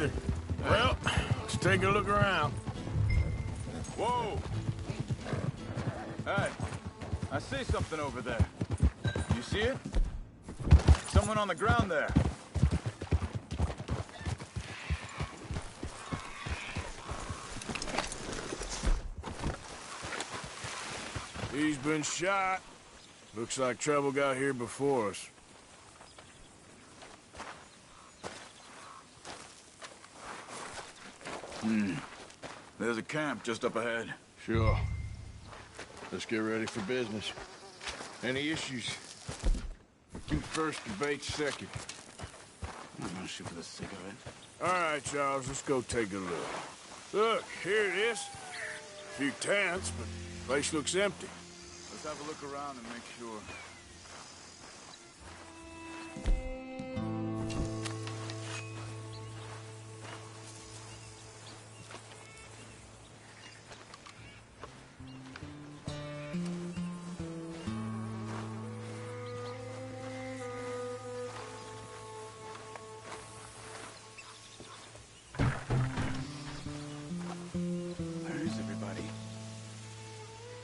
either. Well, let's take a look around. Whoa! Hey, I see something over there. You see it? Someone on the ground there. He's been shot. Looks like trouble got here before us. There's a camp just up ahead. Sure. Let's get ready for business. Any issues? Shoot first, debate second. I'm gonna shoot for the sake of it. All right, Charles, let's go take a look. Look, here it is. A few tents, but the place looks empty. Let's have a look around and make sure.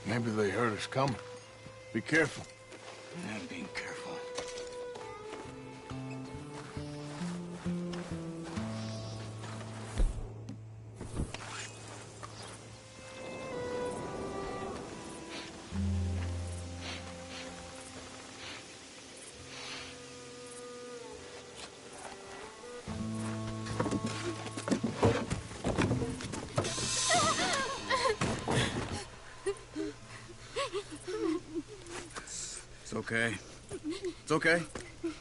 Maybe they heard us coming. Be careful. I'm being careful. It's okay. It's okay. You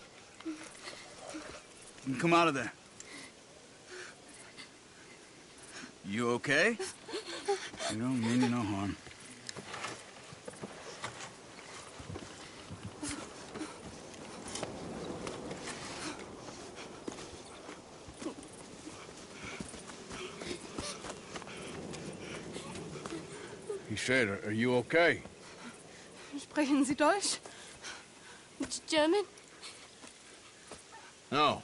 can come out of there. You okay? You don't mean you no harm. He said, are you okay? Sprechen Sie Deutsch? German? No.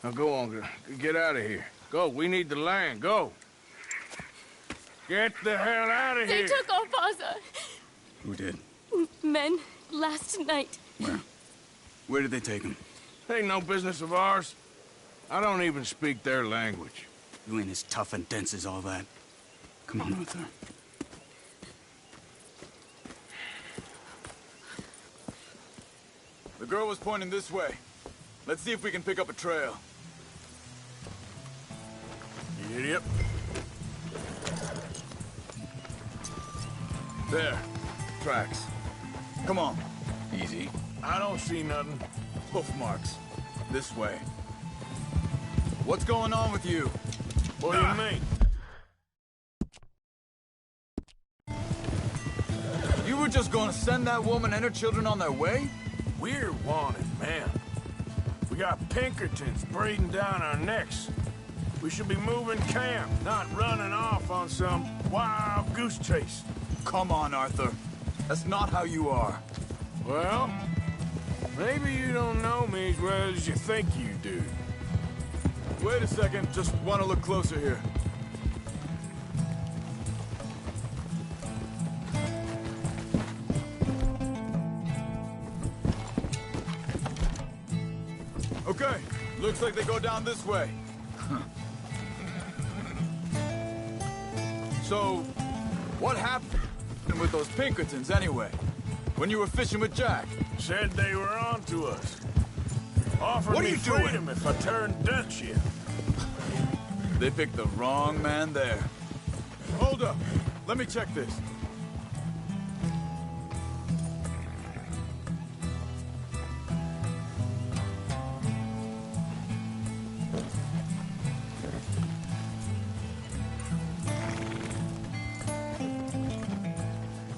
Now go on, get out of here. Go, we need the land, go. Get the hell out of They here. took our father. Who did? Men, last night. Where? Where did they take him? Ain't no business of ours. I don't even speak their language. You ain't as tough and dense as all that. Come on, Arthur. The girl was pointing this way. Let's see if we can pick up a trail. You idiot. There. Tracks. Come on. Easy. I don't see nothing. Hoof marks. This way. What's going on with you? What do you mean? You were just gonna send that woman and her children on their way? We're wanted, man. We got Pinkertons breathing down our necks. We should be moving camp, not running off on some wild goose chase. Come on, Arthur. That's not how you are. Well, maybe you don't know me as well as you think you do. Wait a second. Just want to look closer here. Okay, looks like they go down this way. So, what happened with those Pinkertons anyway? When you were fishing with Jack? Said they were on to us. Offered What are me you doing? freedom if I turned Dutch yet. They picked the wrong man there. Hold up. Let me check this.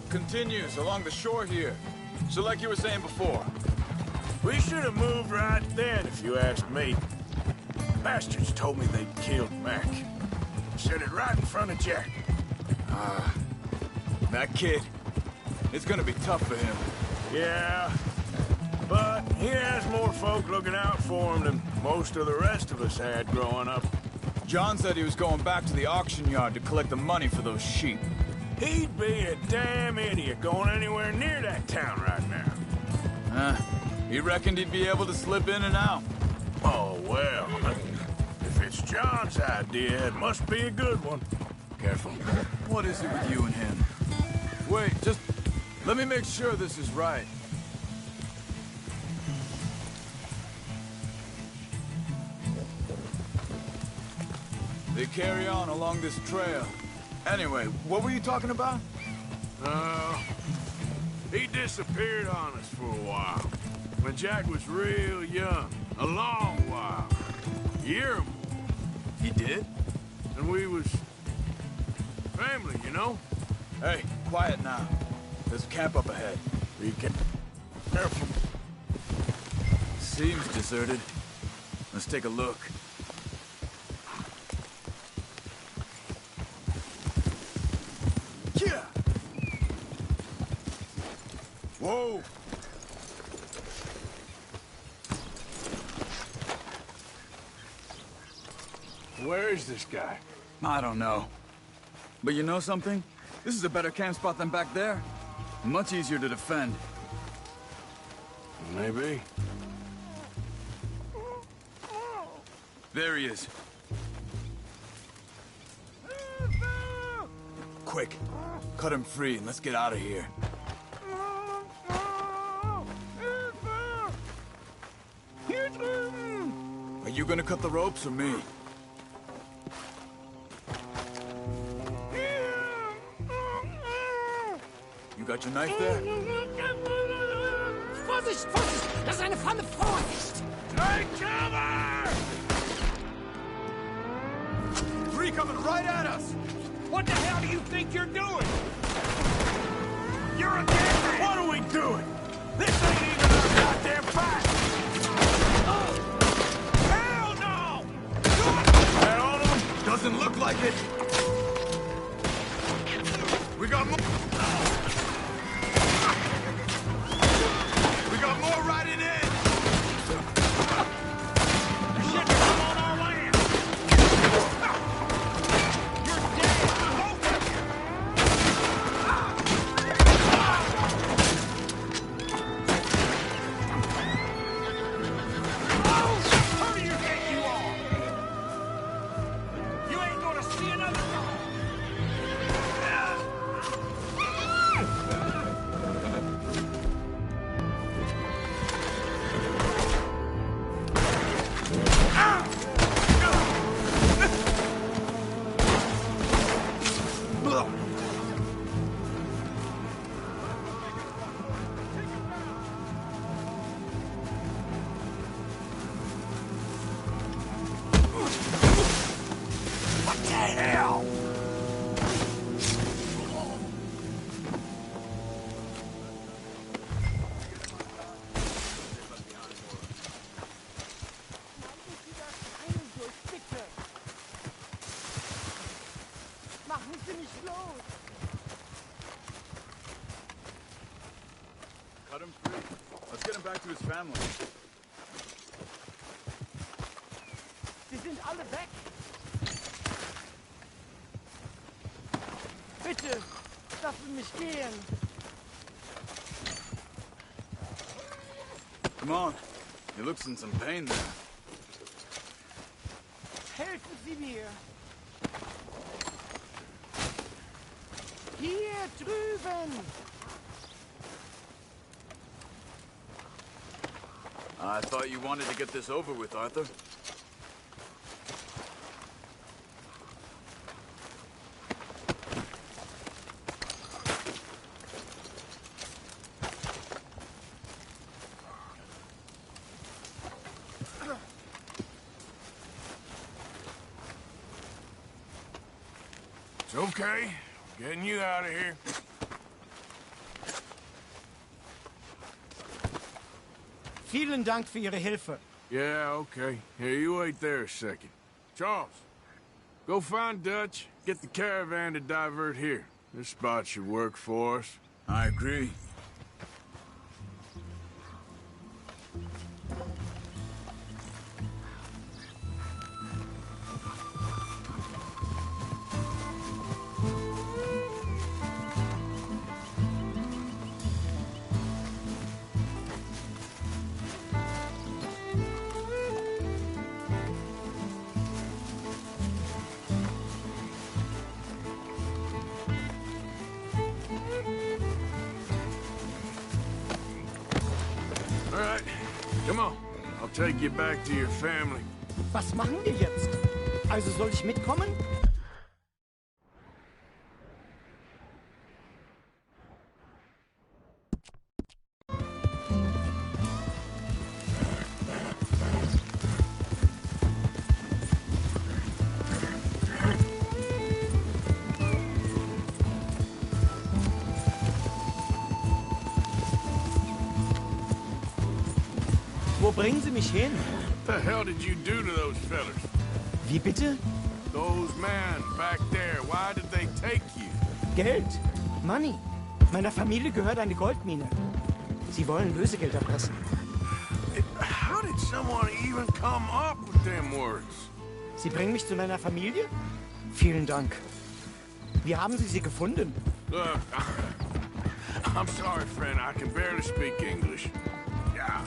Continues along the shore here. So like you were saying before. We should have moved right then, if you ask me. Bastards told me they'd killed Mac. Said it right in front of Jack. That kid, it's gonna be tough for him. Yeah, but he has more folk looking out for him than most of the rest of us had growing up. John said he was going back to the auction yard to collect the money for those sheep. He'd be a damn idiot going anywhere near that town right now. He reckoned he'd be able to slip in and out. Oh, well, if it's John's idea, it must be a good one. Careful. What is it with you and him? Wait, just let me make sure this is right. They carry on along this trail. Anyway, what were you talking about? He disappeared on us for a while. When Jack was real young. A long while. A year or more. He did? And we was... family, you know? Hey, quiet now. There's a camp up ahead. Be careful. Seems deserted. Let's take a look. Yeah. Whoa! Where is this guy? I don't know. But you know something? This is a better camp spot than back there. Much easier to defend. Maybe. There he is. Quick, cut him free and let's get out of here. Are you gonna cut the ropes or me? You got your knife there? Vorsicht, Vorsicht! Das ist eine Falle! Vorsicht! Take cover! Three coming right at us! What the hell do you think you're doing? You're a dead. What are we doing? This ain't even our goddamn fight! Hell no! That on him? Doesn't look like it! We got more! We got more riding in! Shit, come on our land! You're dead! Both of you! Who do you think you are? You ain't gonna see another dog! What the hell? Machen Sie mich los! Cut him free. Let's get him back to his family. Sie sind alle weg! Bitte, lassen mich gehen! Come on. He looks in some pain there. Helfen Sie mir! Hier drüben! I thought you wanted to get this over with, Arthur. It's okay. Getting you out of here. Vielen Dank für Ihre Hilfe. Yeah, okay. Here, you wait there a second. Charles, go find Dutch. Get the caravan to divert here. This spot should work for us. I agree. take you back to your family. Was machen wir jetzt? Also soll ich mitkommen? Wo bringen Sie mich hin? What the hell did you do to those fellas? Wie bitte? Those men back there, why did they take you? Geld. Money. Meiner Familie gehört eine Goldmine. Sie wollen Lösegeld erpressen. How did someone even come up with them words? Sie bringen mich zu meiner Familie? Vielen Dank. Wie haben Sie sie gefunden? Look, I'm sorry, friend. I can barely speak English. Yeah.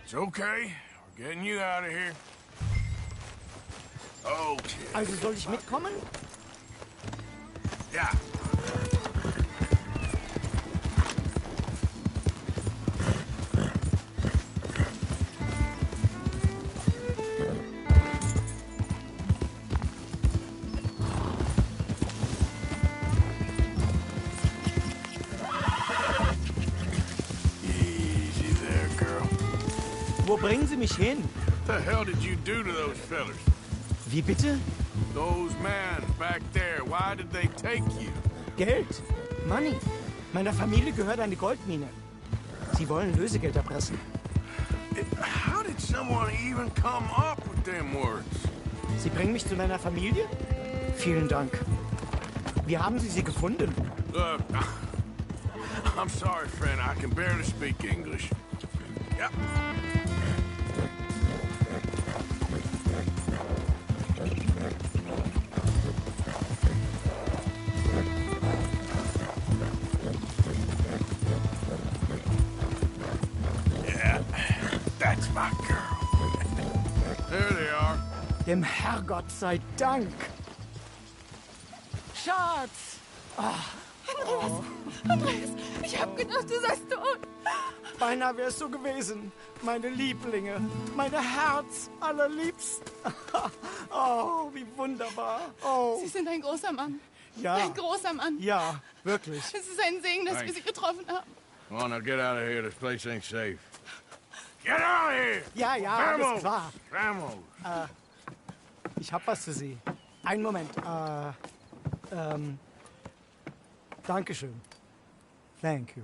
It's okay. We're getting you out of here. Okay. Also soll ich mitkommen? Yeah. Easy there, girl. Wo bringen Sie mich hin? What the hell did you do to those fellas? Wie bitte? Those men back there, why did they take you? Geld. Money. Meiner Familie gehört eine Goldmine. Sie wollen Lösegeld erpressen. How did someone even come up with them words? Sie bringen mich zu meiner Familie? Vielen Dank. Wie haben Sie sie gefunden? Look, I'm sorry, friend. I can barely speak English. Yep. Yeah, that's my girl. There they are. Dem Herrgott sei Dank. Schatz! Andreas, ich hab gedacht, du seist tot. Beinahe wär's so gewesen. Meine Lieblinge. Meine Herz allerliebsten. Oh, wie wunderbar. Oh, Sie sind ein großer Mann. ja. Ein großer Mann. Ja, wirklich. Es ist ein Segen, dass wir Sie getroffen haben. Come on, now get out of here. This place ain't safe. Get out of here! Ja, ja, alles klar. Vamos! Ich hab was für Sie. Einen Moment. Dankeschön. Thank you.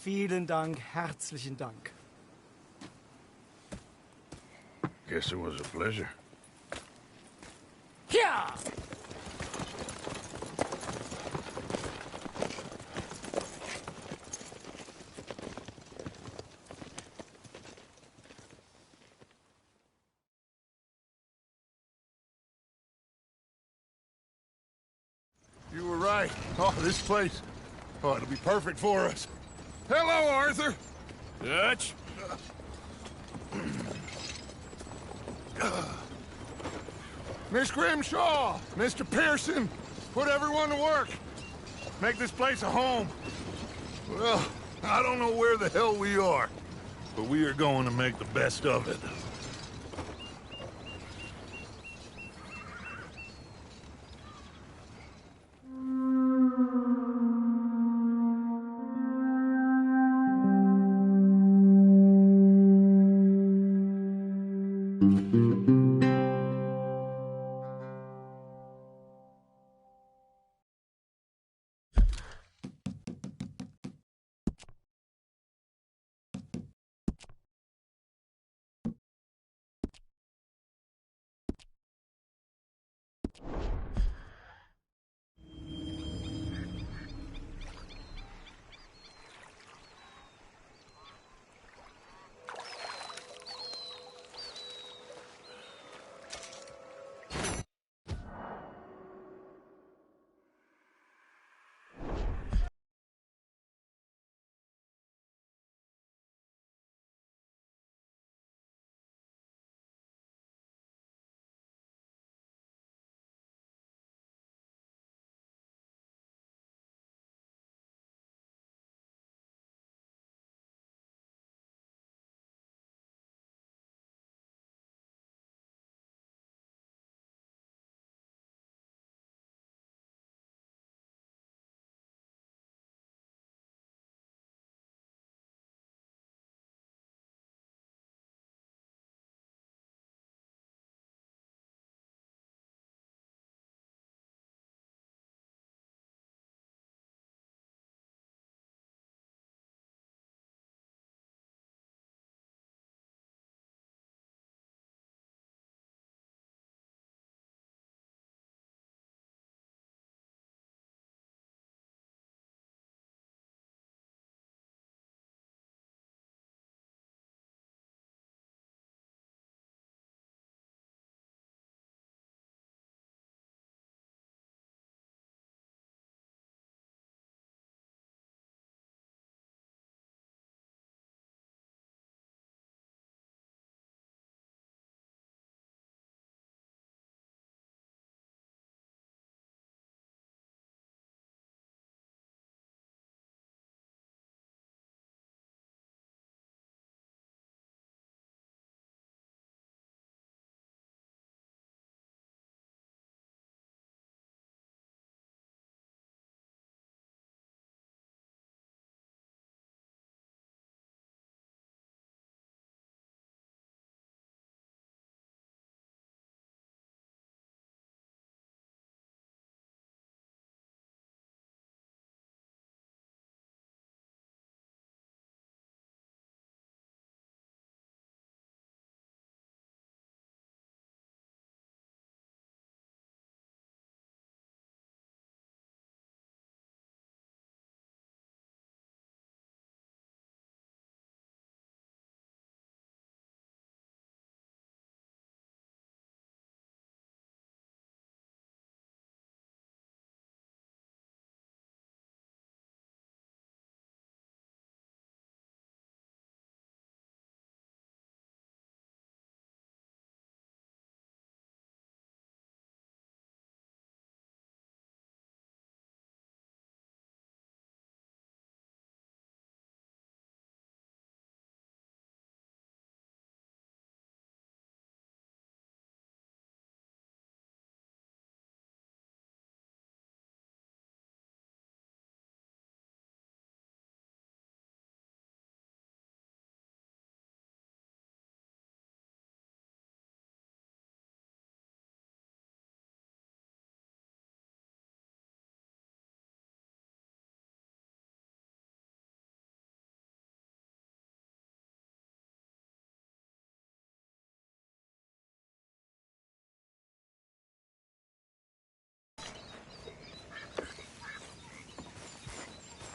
Vielen Dank, herzlichen Dank. Guess it was a pleasure. Ja! You were right. Oh, this place. Oh, it'll be perfect for us. Hello, Arthur. Dutch. Miss Grimshaw, Mr. Pearson, put everyone to work. Make this place a home. Well, I don't know where the hell we are, but we are going to make the best of it.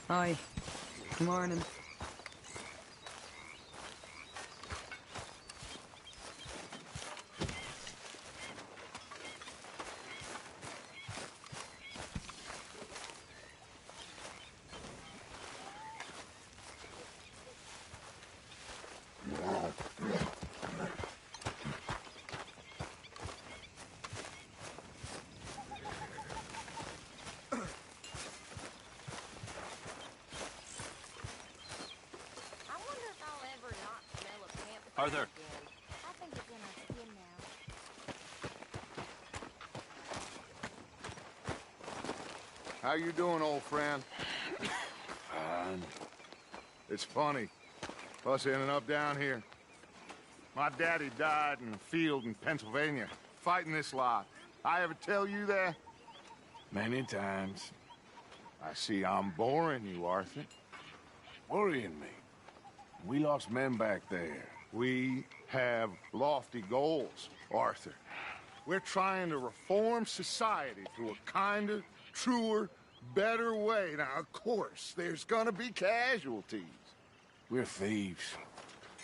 Hi. Good morning. Arthur. I think it's in our skin now. How you doing, old friend? Fine. It's funny, us ending up down here. My daddy died in a field in Pennsylvania, fighting this lot. I ever tell you that? Many times. I see I'm boring you, Arthur. Worrying me. We lost men back there. We have lofty goals, Arthur. We're trying to reform society through a kinder, truer, better way. Now, of course, there's gonna be casualties. We're thieves.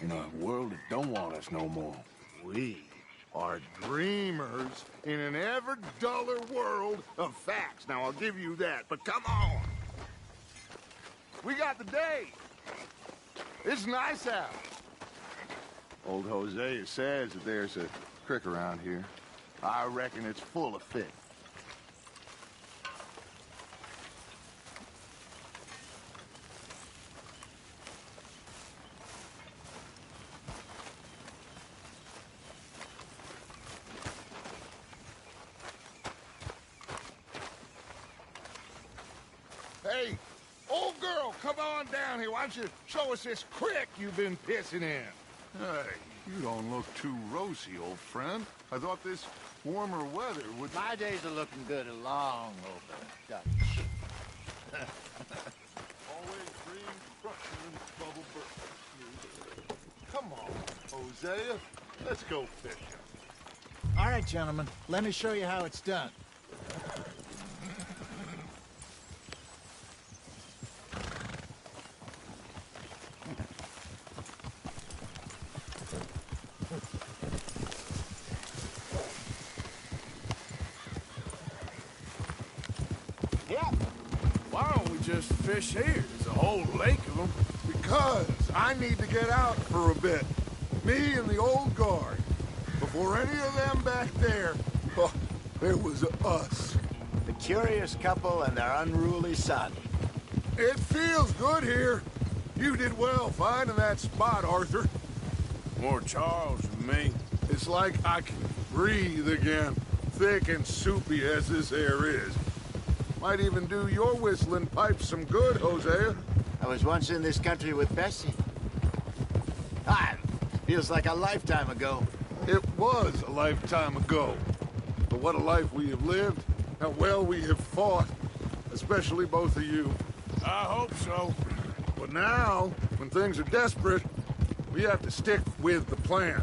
In a world that don't want us no more. We are dreamers in an ever duller world of facts. Now, I'll give you that, but come on. We got the day. It's nice out. Old Hosea says that there's a creek around here. I reckon it's full of fish. Hey, old girl, come on down here. Why don't you show us this creek you've been pissing in? Hey, you don't look too rosy, old friend. I thought this warmer weather would... My days are looking good along over Dutch. Always dream destruction and bubble burst. Come on, Hosea. Let's go fishing. All right, gentlemen. Let me show you how it's done. Why don't we just fish here? There's a whole lake of them. Because I need to get out for a bit. Me and the old guard. Before any of them back there, oh, there was us. The curious couple and their unruly son. It feels good here. You did well finding that spot, Arthur. More Charles than me. It's like I can breathe again, thick and soupy as this air is. Might even do your whistling pipes some good, Hosea. I was once in this country with Bessie. Feels like a lifetime ago. It was a lifetime ago. But what a life we have lived. How well we have fought. Especially both of you. I hope so. But now, when things are desperate, we have to stick with the plan.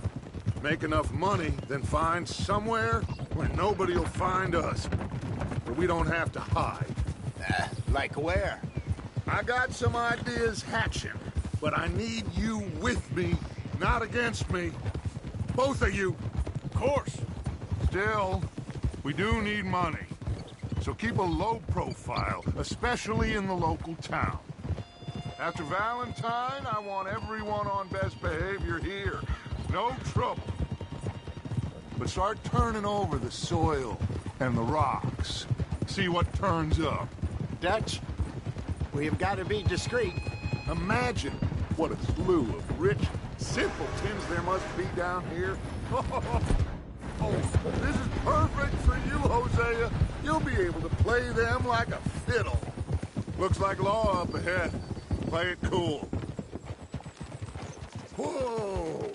Make enough money, then find somewhere where nobody will find us. Where we don't have to hide. Like where? I got some ideas hatching, but I need you with me, not against me. Both of you. Of course. Still, we do need money. So keep a low profile, especially in the local town. After Valentine, I want everyone on best behavior here. No trouble. But start turning over the soil and the rocks. See what turns up. Dutch, we've got to be discreet. Imagine what a slew of rich simpletons there must be down here. Oh, this is perfect for you, Hosea. You'll be able to play them like a fiddle. Looks like law up ahead. Play it cool. Whoa!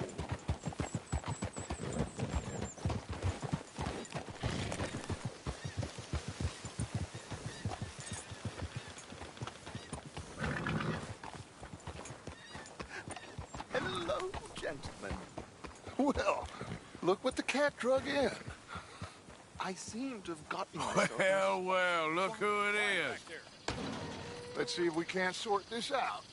Hello, gentlemen. Well, look what the cat drug in. I seem to have gotten myself... Well, look who it is. Let's see if we can't sort this out.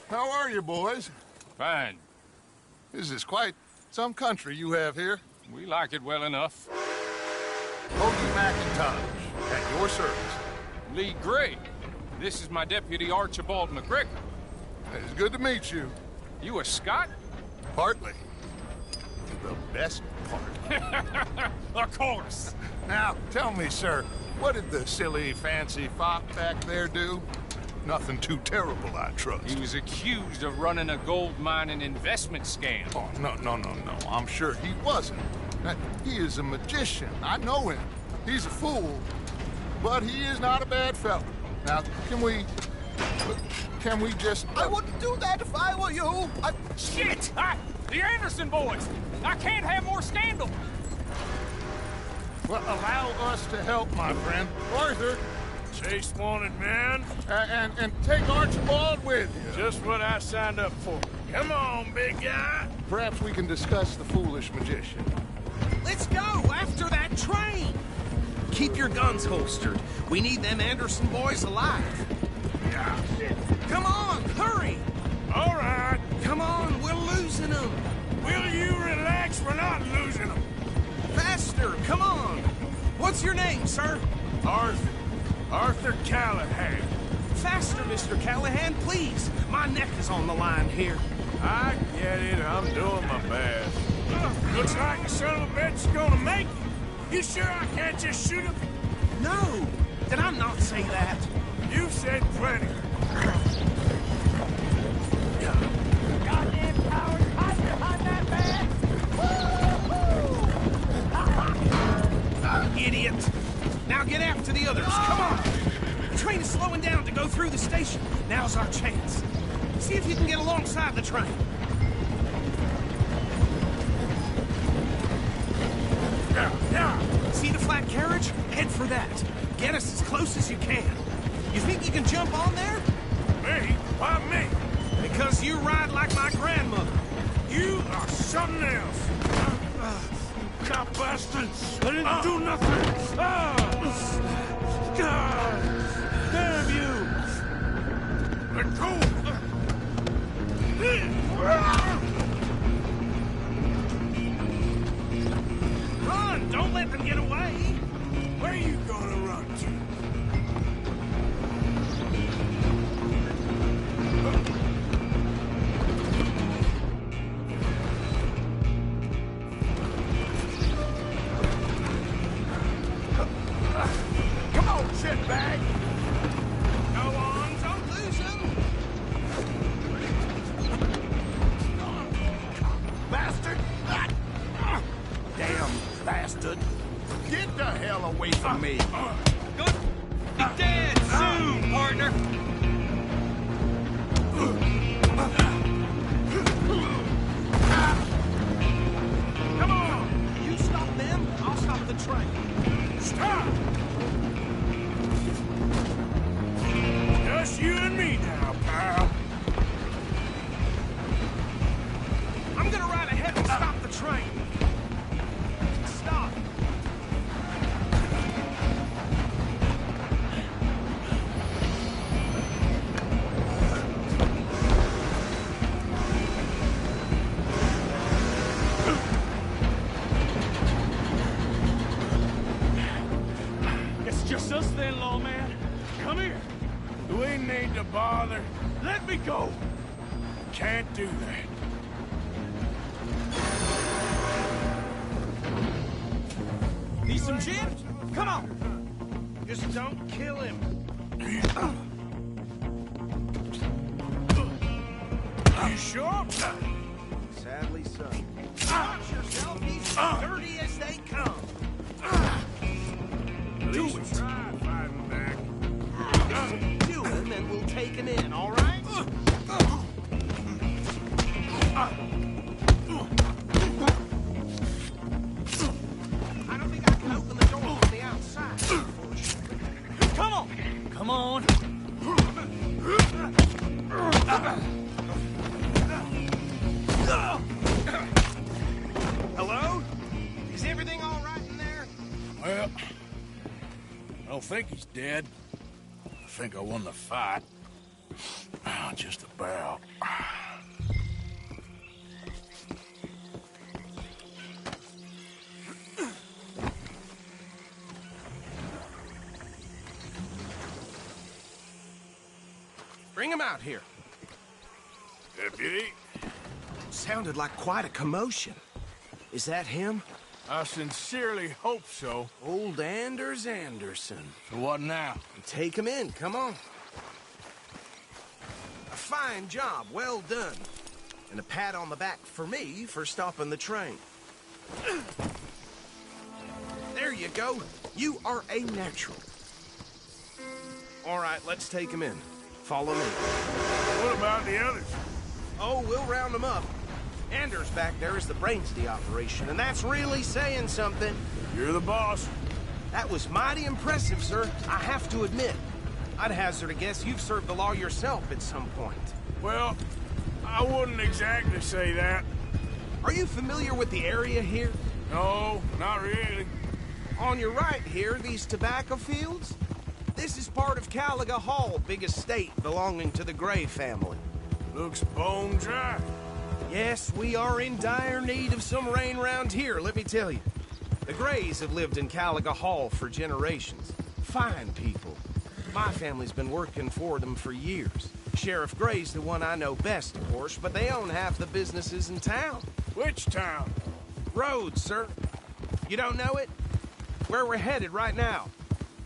How are you, boys? Fine. This is quite some country you have here. We like it well enough. Hoagie McIntosh, at your service. Lee Gray. This is my deputy Archibald McGregor. It's good to meet you. You a Scot? Partly. The best part. Of course. Now, tell me, sir, what did the silly, fancy fop back there do? Nothing too terrible, I trust. He was accused of running a gold mining investment scam. Oh, no. I'm sure he wasn't. He is a magician. I know him. He's a fool. But he is not a bad fellow. Now, can we just... I wouldn't do that if I were you. Shit! The Anderson boys! I can't have more scandal! Well, allow us to help, my friend. Arthur, Chase wanted man. and take Archibald with you. Just what I signed up for. Come on, big guy. Perhaps we can discuss the foolish magician. Let's go after that train. Keep your guns holstered. We need them Anderson boys alive. Come on, hurry. All right. Come on, we're losing them. Will you relax? We're not losing them. Faster, come on. What's your name, sir? Arthur Callahan. Faster, Mr. Callahan, please. My neck is on the line here. I get it. I'm doing my best. Looks like the son of a bitch is gonna make it. You sure I can't just shoot him? No, did I not say that? You said plenty. Goddamn coward, hide behind that man! Idiot! Now get after the others, come on! The train is slowing down to go through the station. Now's our chance. See if you can get alongside the train. See the flat carriage? Head for that. Get us as close as you can. You think you can jump on there? Me? Why me? Because you ride like my grandmother. You are something else. Cop bastard! I didn't do nothing! God! Damn you! Let go! Run! Don't let them get away! Where are you gonna run to? Come on, shitbag! Go on, don't lose them! Bastard! Damn bastard! Get the hell away from me! Good. Be dead soon, partner! Come on! You stop them, I'll stop the train. Stop! Just you and me now, pal. I'm gonna ride ahead and stop the train. Stop. It's just us then, lawman. Come here. We need to bother. Let me go. Can't do that. Need some gin? Come on. Just don't kill him. You sure? Sadly so. Watch yourself. He's dirty as they come. Do it. Try fighting back. Do him and we'll take him in, all right? I don't think I can open the door from the outside. Come on! Come on! Hello? Is don't think he's dead. I think I won the fight. Just about. Bring him out here. Deputy? Sounded like quite a commotion. Is that him? I sincerely hope so. Old Anders Anderson. So what now? Take him in, come on. A fine job, well done. And a pat on the back for me for stopping the train. There you go. You are a natural. All right, let's take him in. Follow me. What about the others? Oh, we'll round them up. Anders back there is the brains of the operation, and that's really saying something. You're the boss. That was mighty impressive, sir. I have to admit. I'd hazard a guess you've served the law yourself at some point. Well, I wouldn't exactly say that. Are you familiar with the area here? No, not really. On your right here, these tobacco fields? This is part of Caliga Hall, big estate belonging to the Gray family. Looks bone dry. Yes, we are in dire need of some rain round here, let me tell you. The Grays have lived in Caliga Hall for generations. Fine people. My family's been working for them for years. Sheriff Gray's the one I know best, of course, but they own half the businesses in town. Which town? Rhodes, sir. You don't know it? Where we're headed right now.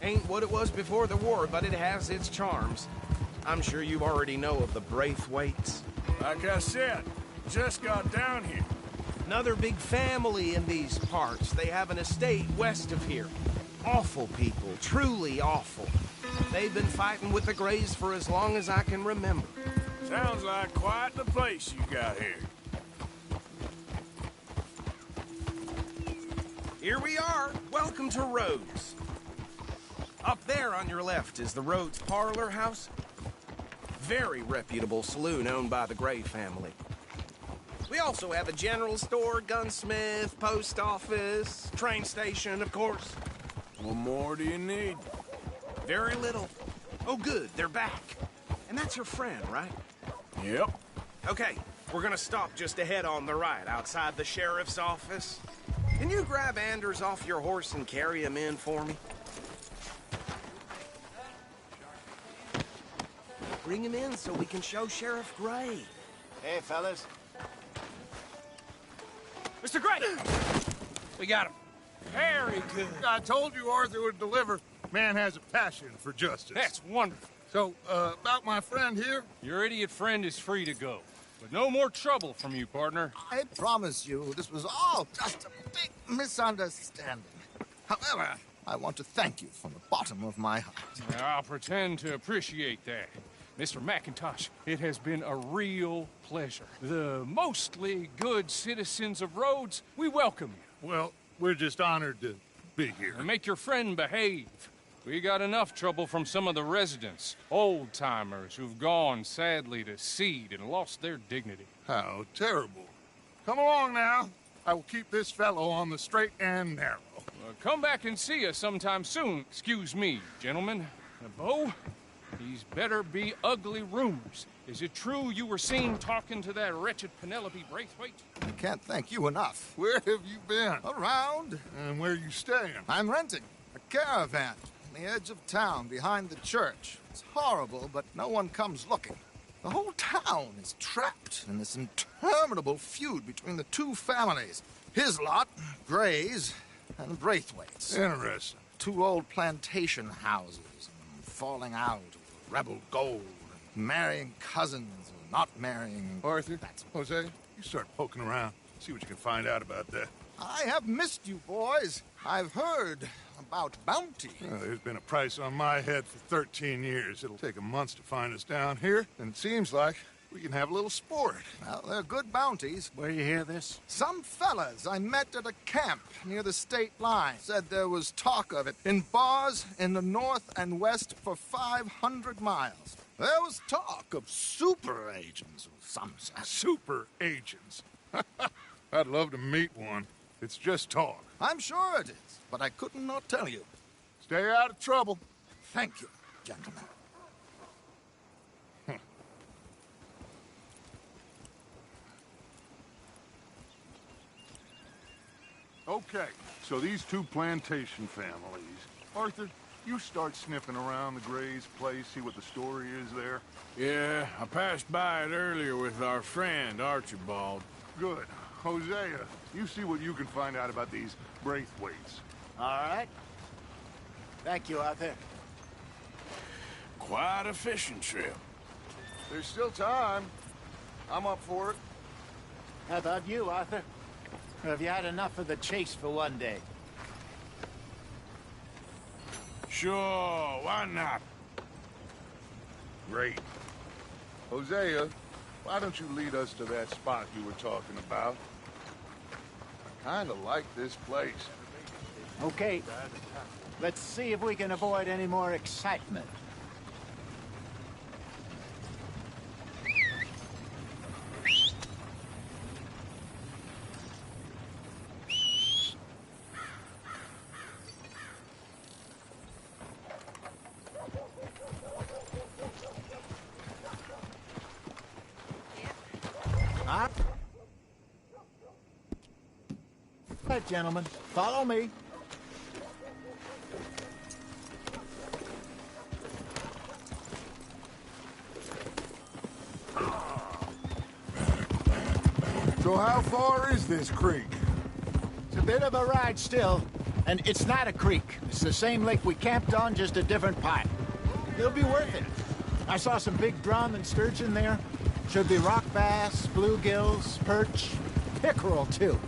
Ain't what it was before the war, but it has its charms. I'm sure you already know of the Braithwaites. Like I said, just got down here. Another big family in these parts. They have an estate west of here. Awful people, truly awful. They've been fighting with the Grays for as long as I can remember. Sounds like quite the place you got here. Here we are. Welcome to Rhodes. Up there on your left is the Rhodes Parlor House. Very reputable saloon owned by the Gray family. We also have a general store, gunsmith, post office, train station, of course. What more do you need? Very little. Oh, good, they're back. And that's your friend, right? Yep. Okay, we're gonna stop just ahead on the right, outside the sheriff's office. Can you grab Anders off your horse and carry him in for me? Bring him in so we can show Sheriff Gray. Hey, fellas. Mr. Gray! We got him. Very good. I told you Arthur would deliver. Man has a passion for justice. That's wonderful. So, about my friend here? Your idiot friend is free to go. But no more trouble from you, partner. I promise you, this was all just a big misunderstanding. However, I want to thank you from the bottom of my heart. I'll pretend to appreciate that. Mr. McIntosh, it has been a real pleasure. The mostly good citizens of Rhodes, we welcome you. Well, we're just honored to be here. And make your friend behave. We got enough trouble from some of the residents, old-timers who've gone, sadly, to seed and lost their dignity. How terrible. Come along now. I will keep this fellow on the straight and narrow. Come back and see us sometime soon. Excuse me, gentlemen. Bo, these better be ugly rumors. Is it true you were seen talking to that wretched Penelope Braithwaite? I can't thank you enough. Where have you been? Around. And where are you staying? I'm renting a caravan on the edge of town behind the church. It's horrible, but no one comes looking. The whole town is trapped in this interminable feud between the two families. His lot, Gray's, and Braithwaite's. Interesting. Two old plantation houses, falling out over rebel gold, and marrying cousins, or not marrying. Arthur, Jose, you start poking around. See what you can find out about that. I have missed you, boys. I've heard about bounty. Well, there's been a price on my head for 13 years. It'll take a month to find us down here, and it seems like we can have a little sport. Well, they're good bounties. Where you hear this? Some fellas I met at a camp near the state line said there was talk of it in bars in the north and west for 500 miles. There was talk of super agents of some sort. Super agents. I'd love to meet one. It's just talk. I'm sure it is, but I couldn't not tell you. Stay out of trouble. Thank you, gentlemen. Okay, so these two plantation families. Arthur, you start sniffing around the Gray's place, see what the story is there. Yeah, I passed by it earlier with our friend, Archibald. Good. Hosea, you see what you can find out about these Braithwaites. All right. Thank you, Arthur. Quite a fishing trip. There's still time. I'm up for it. How about you, Arthur? Or have you had enough of the chase for one day? Sure, why not? Great. Hosea, why don't you lead us to that spot you were talking about? I kinda like this place. Okay. Let's see if we can avoid any more excitement. Up. All right, gentlemen, follow me. So how far is this creek? It's a bit of a ride still, and it's not a creek. It's the same lake we camped on, just a different part. It'll be worth it. I saw some big drum and sturgeon there. Should be rock bass, bluegills, perch, pickerel, too.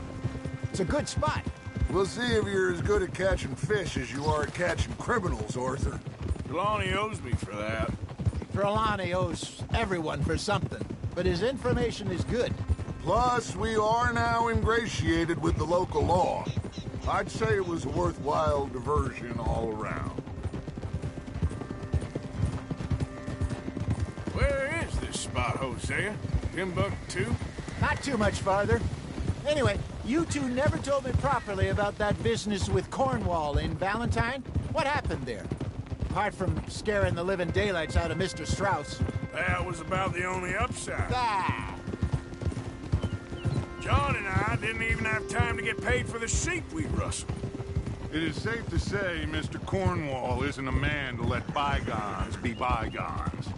It's a good spot. We'll see if you're as good at catching fish as you are at catching criminals, Arthur. Trelawney owes me for that. Trelawney owes everyone for something, but his information is good. Plus, we are now ingratiated with the local law. I'd say it was a worthwhile diversion all around. Where is this spot, Hosea? Timbuktu? Not too much farther. Anyway, you two never told me properly about that business with Cornwall in Valentine. What happened there? Apart from scaring the living daylights out of Mr. Strauss. That was about the only upside. Ah! John and I didn't even have time to get paid for the sheep we rustled. It is safe to say Mr. Cornwall isn't a man to let bygones be bygones.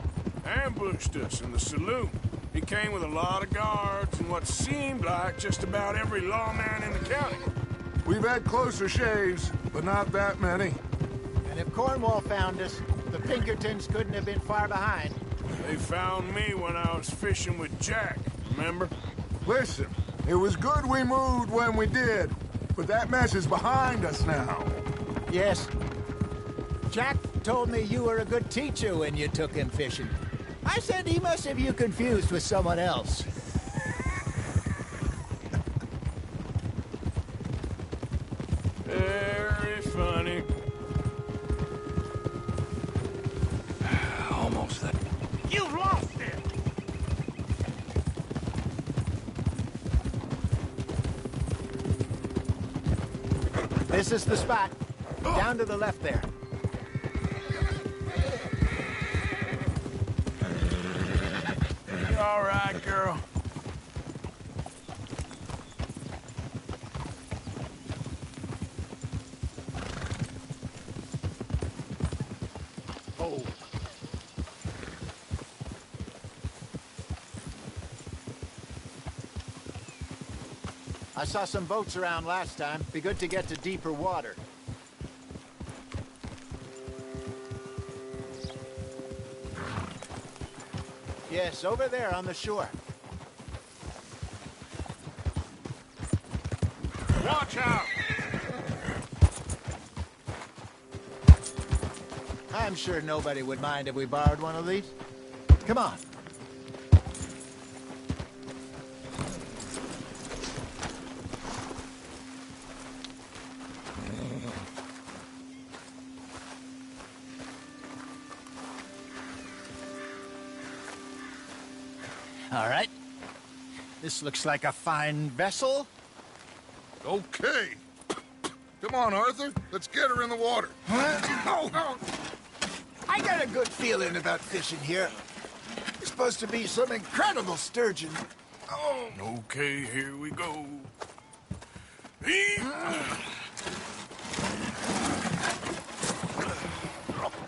Ambushed us in the saloon. He came with a lot of guards and what seemed like just about every lawman in the county. We've had closer shaves, but not that many. And if Cornwall found us, the Pinkertons couldn't have been far behind. They found me when I was fishing with Jack, remember? Listen, it was good we moved when we did, but that mess is behind us now. Yes. Jack told me you were a good teacher when you took him fishing. I said he must have you confused with someone else. Very funny. Almost there. You lost it! This is the spot. Down to the left there. All right, girl. Oh. I saw some boats around last time. Be good to get to deeper water. Yes, over there on the shore. Watch out! I'm sure nobody would mind if we borrowed one of these. Come on. All right. This looks like a fine vessel. Okay. Come on, Arthur. Let's get her in the water. Oh. I got a good feeling about fishing here. It's supposed to be some incredible sturgeon. Oh. Okay, here we go.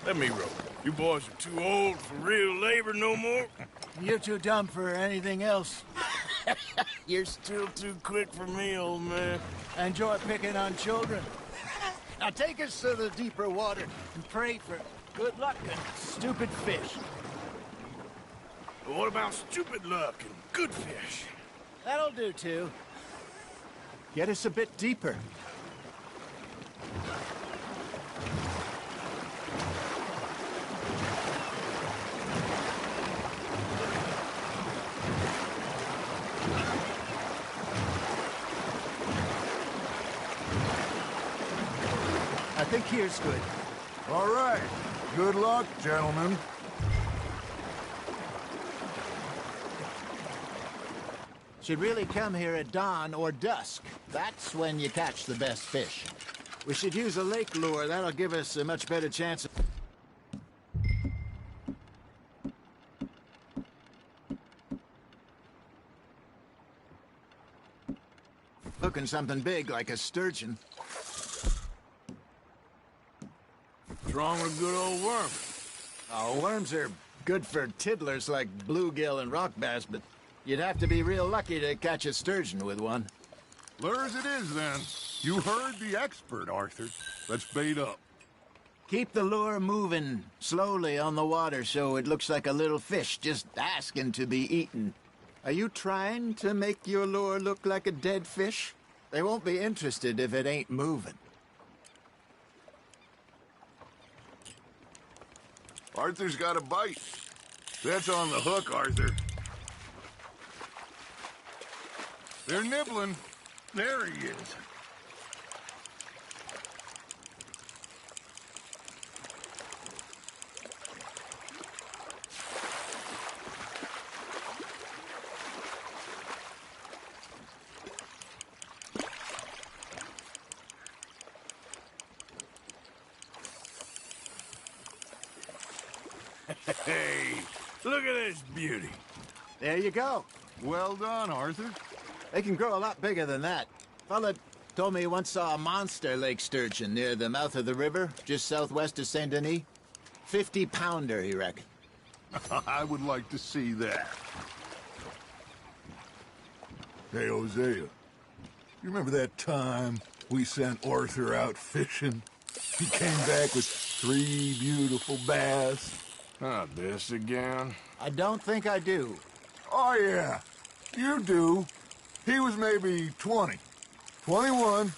Let me row. You boys are too old for real labor no more. You're too dumb for anything else. You're still too quick for me, old man. Enjoy picking on children. Now take us to the deeper water and pray for good luck and stupid fish. What about stupid luck and good fish? That'll do, too. Get us a bit deeper. I think here's good. All right. Good luck, gentlemen. Should really come here at dawn or dusk. That's when you catch the best fish. We should use a lake lure. That'll give us a much better chance of... hooking something big like a sturgeon. What's wrong with good old worm? Oh, worms are good for tiddlers like bluegill and rock bass, but you'd have to be real lucky to catch a sturgeon with one. Lures it is, then. You heard the expert, Arthur. Let's bait up. Keep the lure moving slowly on the water so it looks like a little fish just asking to be eaten. Are you trying to make your lure look like a dead fish? They won't be interested if it ain't moving. Arthur's got a bite. That's on the hook, Arthur. They're nibbling. There he is. Hey, look at this beauty. There you go. Well done, Arthur. They can grow a lot bigger than that. Fella told me he once saw a monster lake sturgeon near the mouth of the river, just southwest of Saint Denis. 50-pounder, he reckoned. I would like to see that. Hey, Hosea. You remember that time we sent Arthur out fishing? He came back with 3 beautiful bass. Not this again. I don't think I do. Oh, yeah. You do. He was maybe 20. 21.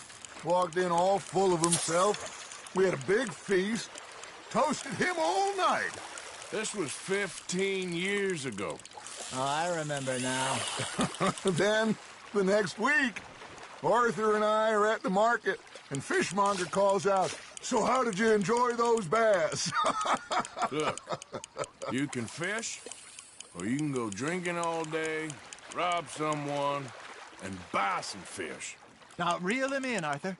Walked in all full of himself. We had a big feast. Toasted him all night. This was 15 years ago. Oh, I remember now. Then, the next week, Arthur and I are at the market, and Fishmonger calls out, "So how did you enjoy those bass?" Look, you can fish, or you can go drinking all day, rob someone, and buy some fish. Now, reel him in, Arthur.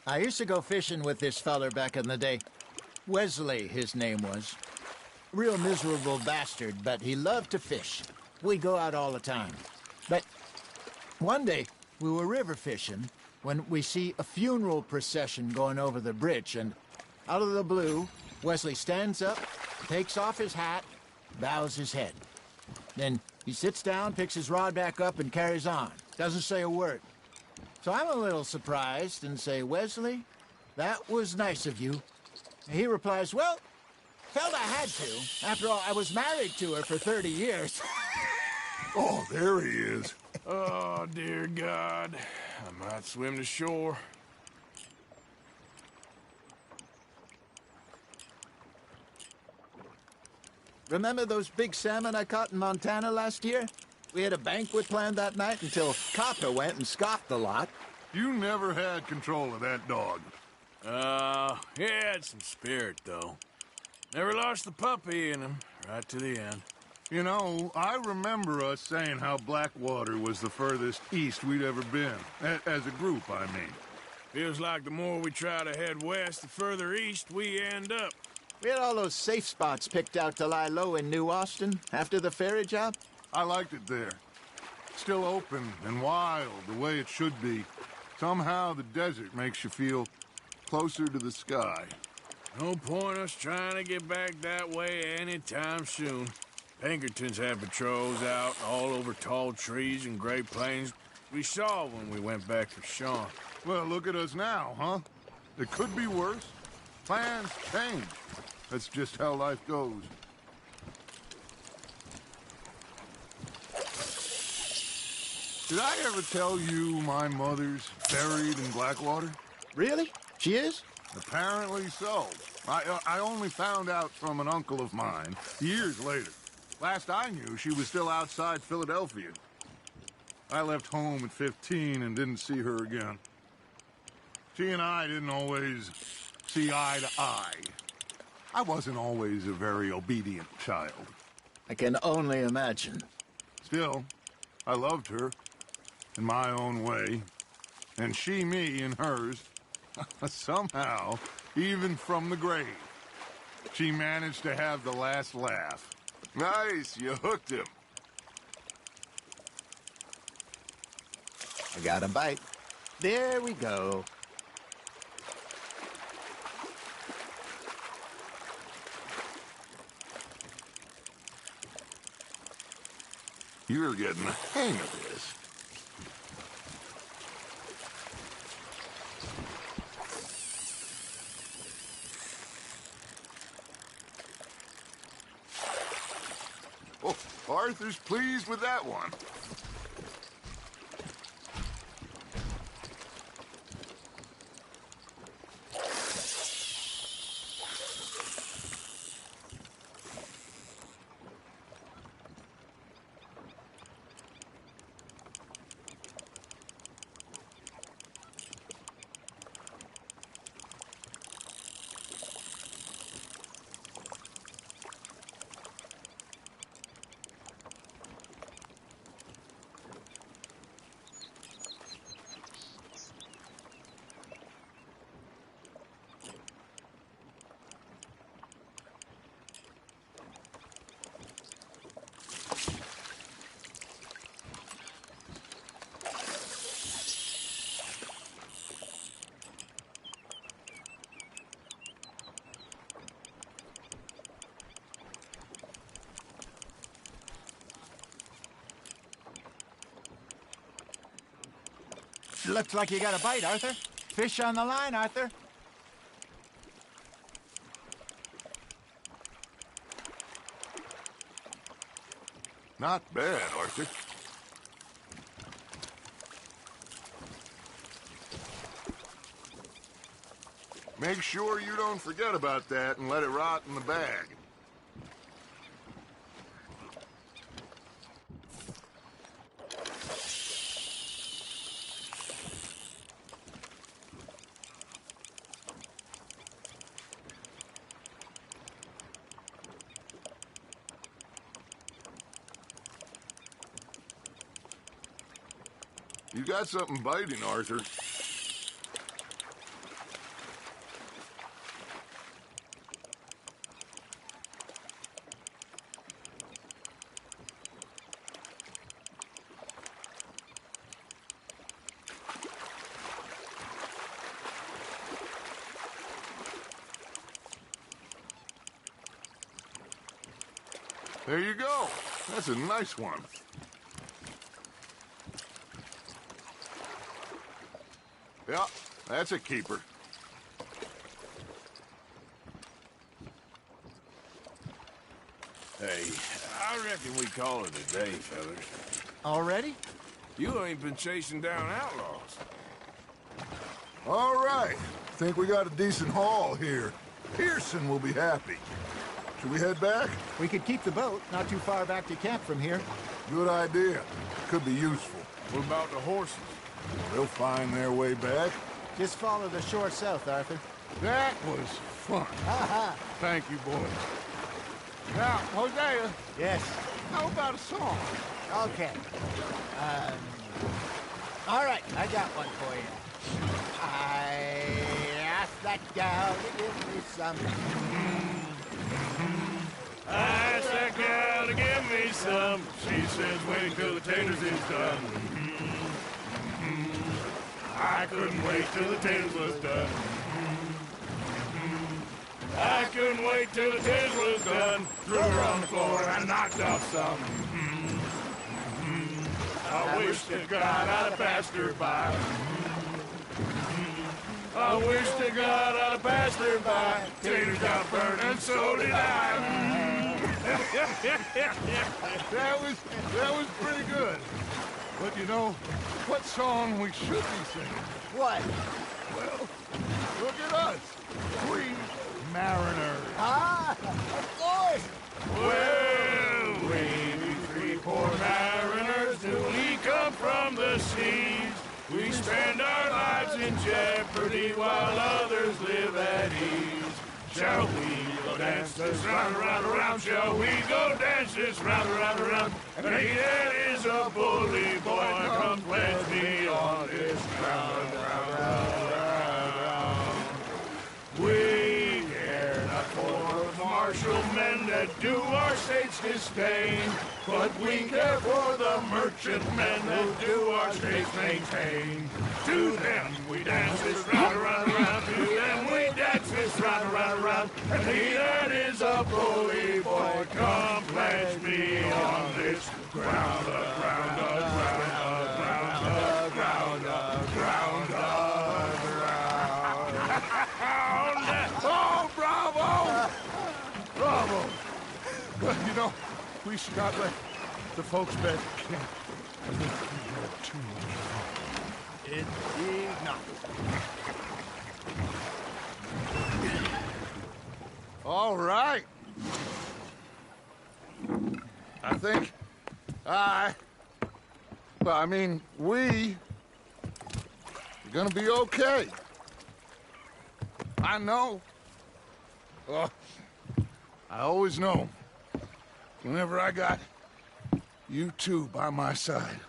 I used to go fishing with this feller back in the day. Wesley, his name was. Real miserable bastard, but he loved to fish. We'd go out all the time. But one day, we were river fishing when we see a funeral procession going over the bridge, and out of the blue, Wesley stands up, takes off his hat, bows his head. Then he sits down, picks his rod back up, and carries on. Doesn't say a word. So I'm a little surprised and say, "Wesley, that was nice of you." And he replies, "Well, felt I had to. After all, I was married to her for 30 years. Oh, there he is. Oh, dear God. I might swim to shore. Remember those big salmon I caught in Montana last year? We had a banquet planned that night until Copper went and scoffed the lot. You never had control of that dog. He had some spirit, though. Never lost the puppy in him, right to the end. You know, I remember us saying how Blackwater was the furthest east we'd ever been. As a group, I mean. Feels like the more we try to head west, the further east we end up. We had all those safe spots picked out to lie low in New Austin after the ferry job. I liked it there. Still open and wild, the way it should be. Somehow the desert makes you feel closer to the sky. No point us trying to get back that way anytime soon. Pinkertons had patrols out all over tall trees and Great Plains. We saw when we went back for Sean. Well, look at us now, huh? It could be worse. Plans change. That's just how life goes. Did I ever tell you my mother's buried in Blackwater? Really? She is? Apparently so. I only found out from an uncle of mine years later. Last I knew, she was still outside Philadelphia. I left home at 15 and didn't see her again. She and I didn't always see eye to eye. I wasn't always a very obedient child. I can only imagine. Still, I loved her in my own way, and she me in hers. Somehow, even from the grave, she managed to have the last laugh. Nice, you hooked him. I got a bite. There we go. You're getting the hang of this. Oh, Arthur's pleased with that one. Looks like you got a bite, Arthur. Fish on the line, Arthur. Not bad, Arthur. Make sure you don't forget about that and let it rot in the bag. You got something biting, Arthur. There you go. That's a nice one. Yeah, that's a keeper. Hey, I reckon we call it a day, fellas. Already? You ain't been chasing down outlaws. All right. Think we got a decent haul here. Pearson will be happy. Should we head back? We could keep the boat not too far back to camp from here. Good idea. Could be useful. What about the horses? They'll find their way back. Just follow the shore south, Arthur. That was fun. Ha-ha. Thank you, boys. Now, Hosea. Yes. How about a song? Okay. All right, I got one for you. I asked that gal to give me some. I asked that gal to give me some. She says wait till the taters is done. I couldn't wait till the taters was done. I couldn't wait till the taters was done. Threw her on the floor and I knocked off some. I wish to God I'd have passed her by. I wish to God I'd have passed her by. Taters got burned and so did I. That was pretty good. But you know, what song we should be singing? What? Well, look at us. We mariners. Ah, of course. Well, we three poor mariners, do we come from the seas? We spend our lives in jeopardy while others live at ease. Shall we go dance this round, around, around? Shall we go dance this round, around, around? And he that is a bully boy, come pledge me on this round, round, round, round. We care not for martial men that do our state's disdain, but we care for the merchantmen that do our states maintain. To them we dance this round, around, around. To them we dance this round, around, around. And he that is a bully boy, come pledge me on this ground, ground, ground, ground, ground, ground, ground. Oh, bravo! Bravo! But you know, we should not let the folks back at camp. I think we've had too much fun. Indeed not. All right. I think we're gonna be okay. I know. Oh, I always know. Whenever I got you two by my side,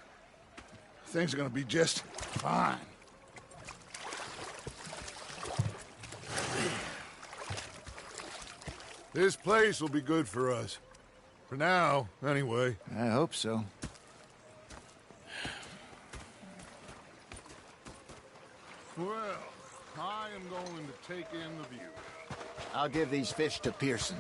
things are gonna be just fine. This place will be good for us. For now, anyway. I hope so. Well, I am going to take in the view. I'll give these fish to Pearson.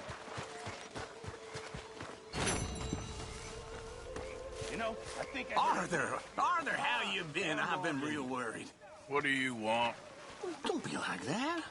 You know, I think Arthur, how you been? I've been real worried. What do you want? Don't be like that.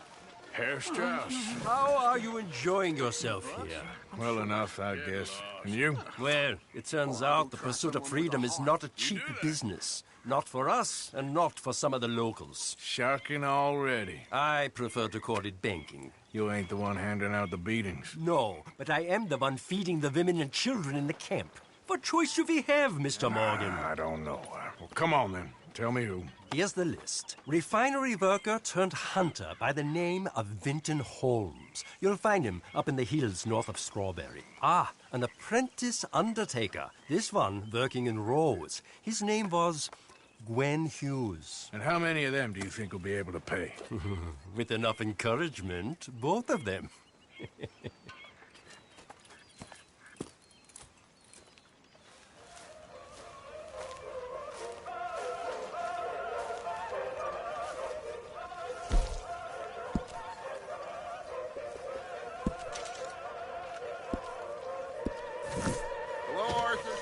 Herr Strauss. How are you enjoying yourself here? Well enough, I guess. And you? Well, it turns out the pursuit of freedom is not a cheap business. Not for us, and not for some of the locals. Shocking already. I prefer to call it banking. You ain't the one handing out the beatings. No, but I am the one feeding the women and children in the camp. What choice do we have, Mr. Morgan? I don't know. Well, come on then. Tell me who. Here's the list. Refinery worker turned hunter by the name of Vinton Holmes. You'll find him up in the hills north of Strawberry. Ah, an apprentice undertaker. This one working in Rose. His name was Gwen Hughes. And how many of them do you think will be able to pay? With enough encouragement, both of them. Hello, Arthur.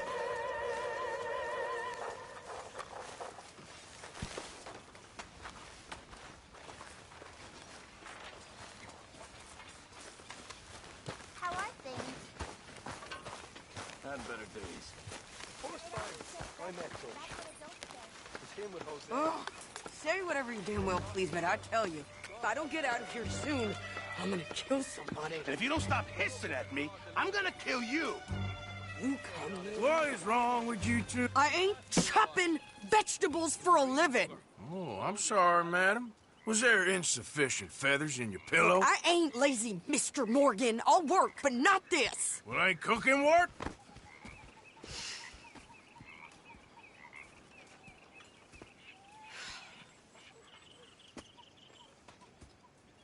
How are things? Had better days. Oh, say whatever you damn well please, but I tell you, if I don't get out of here soon, I'm gonna kill somebody. And if you don't stop hissing at me, I'm gonna kill you. You come here. What is wrong with you two? I ain't chopping vegetables for a living. Oh, I'm sorry, madam. Was there insufficient feathers in your pillow? I ain't lazy, Mr. Morgan. I'll work, but not this. Well, ain't cooking work?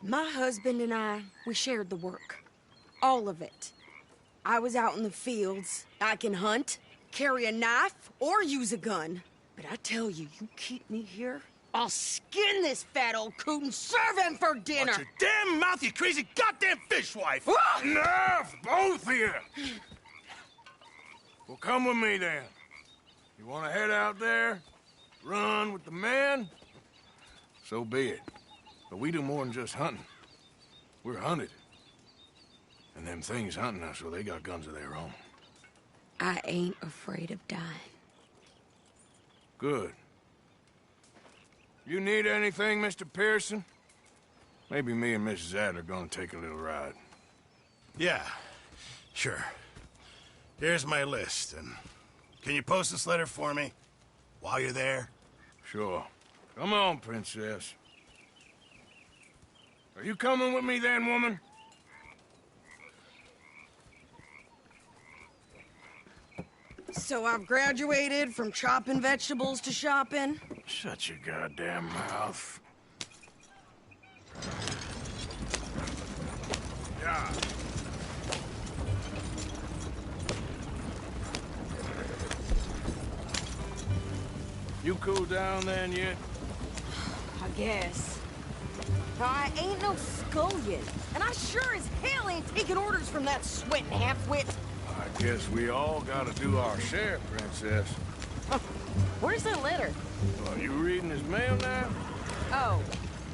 My husband and I, we shared the work. All of it. I was out in the fields. I can hunt, carry a knife, or use a gun. But I tell you, you keep me here, I'll skin this fat old coot and serve him for dinner. Watch your damn mouth, you crazy goddamn fishwife! Ah! Enough, both of you! Well, come with me then. You want to head out there, run with the men? So be it. But we do more than just hunting. We're hunted. And them things hunting us, well, they got guns of their own. I ain't afraid of dying. Good. You need anything, Mr. Pearson? Maybe me and Mrs. Adler are gonna take a little ride. Yeah, sure. Here's my list, and can you post this letter for me while you're there? Sure. Come on, Princess. Are you coming with me then, woman? So I've graduated from chopping vegetables to shopping? Shut your goddamn mouth. Yeah. You cool down then yet? I guess. Now, I ain't no scullion, and I sure as hell ain't taking orders from that sweating half-wit. I guess we all gotta do our share, Princess. Where's that letter? Are you reading his mail now? Oh,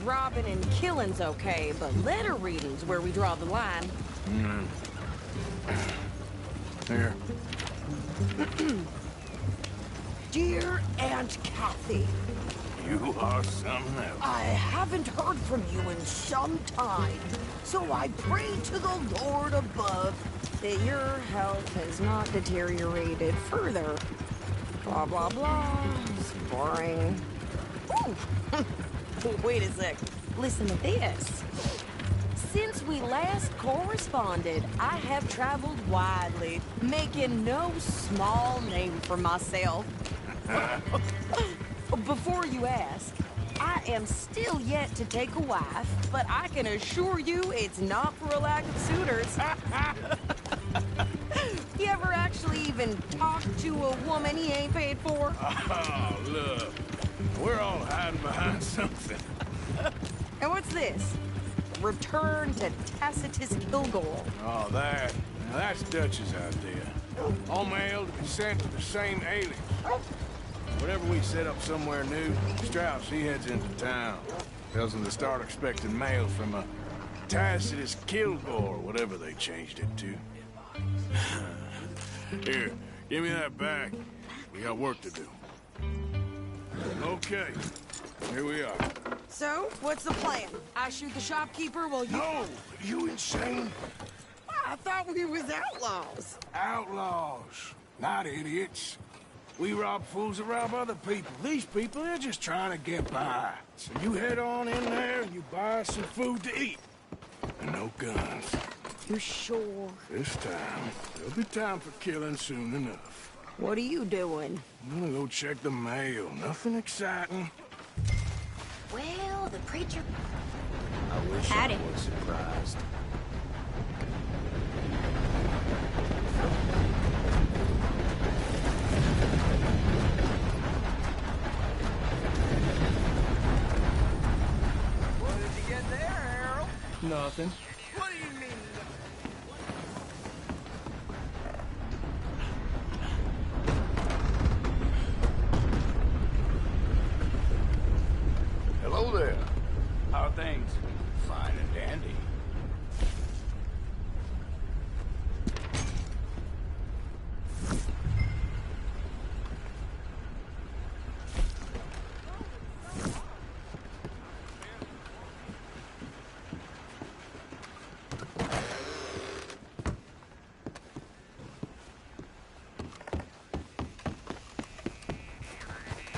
robbing and killing's okay, but letter reading's where we draw the line. Here. Dear Aunt Kathy, You are something else. I haven't heard from you in some time, so I pray to the Lord above that your health has not deteriorated further. Blah, blah, blah. It's boring. Ooh. Wait a sec. Listen to this. Since we last corresponded, I have traveled widely, making no small name for myself. Before you ask, I am still yet to take a wife, but I can assure you it's not for a lack of suitors. You ever actually even talk to a woman he ain't paid for? Oh, look. We're all hiding behind something. And what's this? Return to Tacitus Kilgore. Oh, that. Now, that's Dutch's idea. All mail to be sent to the same alien. Whenever we set up somewhere new, Strauss, he heads into town. Tells them to start expecting mail from a Tacitus Kilgore, whatever they changed it to. Here, give me that back. We got work to do. Okay, here we are. So, what's the plan? I shoot the shopkeeper while you... No! You insane? I thought we was outlaws. Outlaws, not idiots. We rob fools that rob other people. These people, they're just trying to get by. So you head on in there and you buy some food to eat. And no guns. You sure? This time, there'll be time for killing soon enough. What are you doing? I'm gonna go check the mail. Nothing exciting. Well, the preacher... I wish Howdy. I was surprised. What did you get there, Harold? Nothing. What do you mean? Hello there. How are things? Fine and dandy.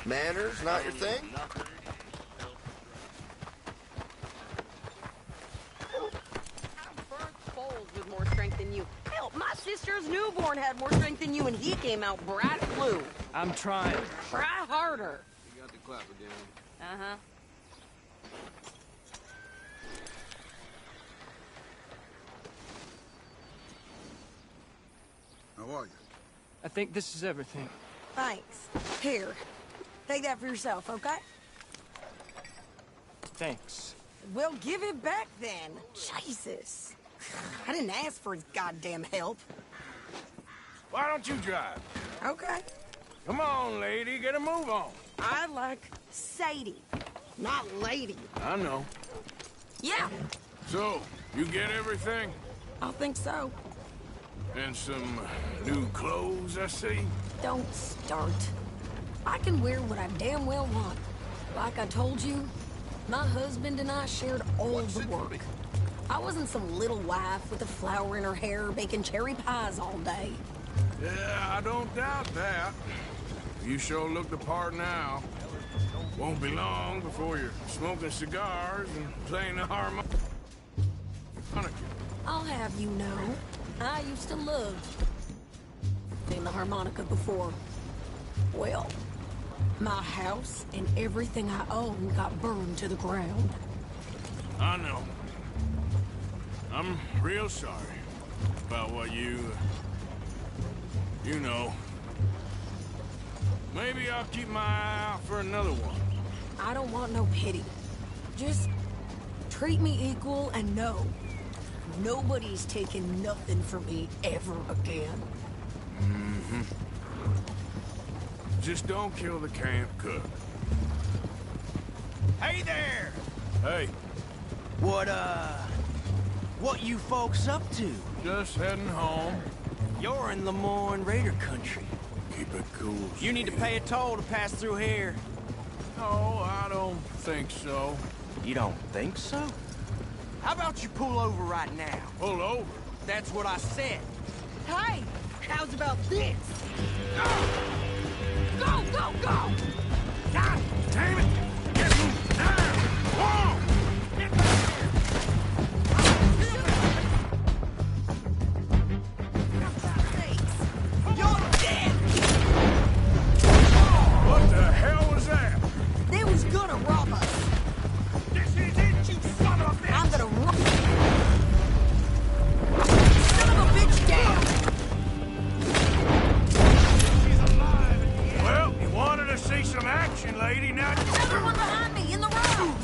Manners, not your thing? Foals with more strength than you. Hell, my sister's newborn had more strength than you, and he came out bright blue. I'm trying. Try harder. You got the clap again. Uh-huh. How are you? I think this is everything. Thanks. Here, take that for yourself, okay? Thanks. Well, give it back then. Jesus. I didn't ask for his goddamn help. Why don't you drive? Okay. Come on, lady, get a move on. I like Sadie, not lady. I know. Yeah, So, you get everything? I think so. And some new clothes, I see? Don't start. I can wear what I damn well want. Like I told you, my husband and I shared all the work. I wasn't some little wife with a flower in her hair baking cherry pies all day. Yeah, I don't doubt that. You sure look the part now. Won't be long before you're smoking cigars and playing the harmonica. I'll have you know, I used to love playing the harmonica before. Well, my house and everything I own got burned to the ground. I know. I'm real sorry about what you know. Maybe I'll keep my eye out for another one. I don't want no pity. Just treat me equal and know nobody's taking nothing from me ever again. Mm-hmm. Just don't kill the camp cook. Hey there! Hey. What you folks up to? Just heading home. You're in Lemoyne Raider country. Keep it cool. You need to pay a toll to pass through here. No, I don't think so. You don't think so? How about you pull over right now? Pull over? That's what I said. Hey, how's about this? Go! Go, go, go! God damn it! Get moving now! Whoa! Get back here! You're dead! What the hell was that? They was gonna rob us. This is it, you son of a bitch! I'm gonna rob son of a bitch down! She's alive again. Well, you wanted to see some action, lady, now... Everyone behind me, in the road!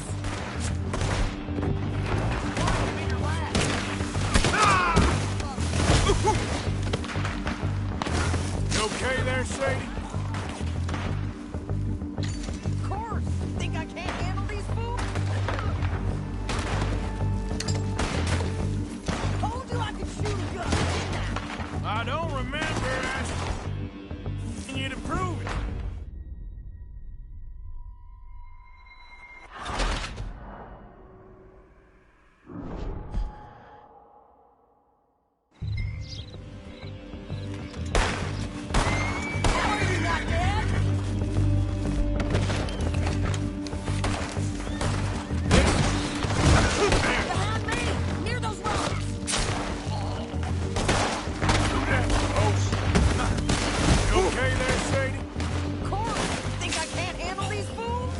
You okay there, Sadie? Of course! Think I can't handle these fools? Told you I could shoot a gun, didn't I? I don't remember asking you to prove it. Behind me! Near those rocks! You okay there, Sadie? Of course! Think I can't handle these fools?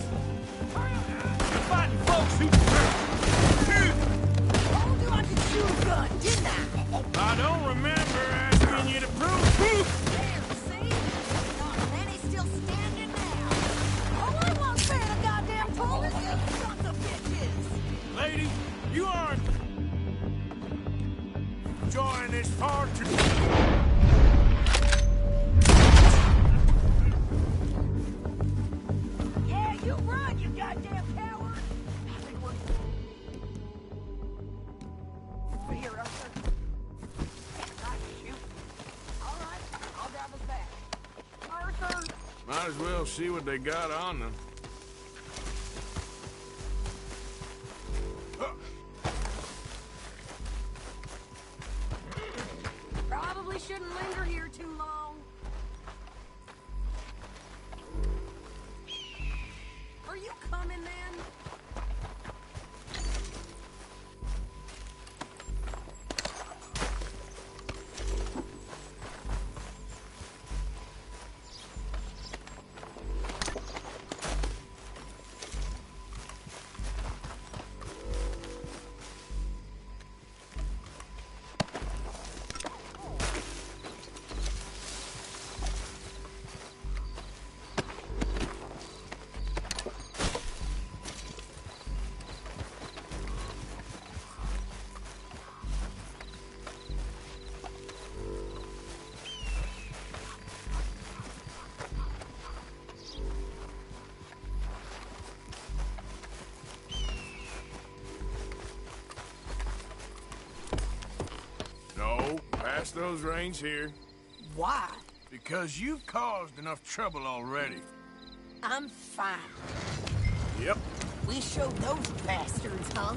You're fighting folks who... Told you I could shoot a gun, didn't I? I don't remember asking you to prove it. There, see? Not many still standing now. All I want paying a goddamn toll is you sons of bitches! Lady, you aren't... enjoying this far too... Yeah, you run, you goddamn coward! Here, Arthur. Not shoot. All right, I'll drive us back. Arthur! Might as well see what they got on them. Probably shouldn't linger here too long. Are you coming, then? pass those reins here. Why? Because you've caused enough trouble already. I'm fine. Yep. We showed those bastards, huh?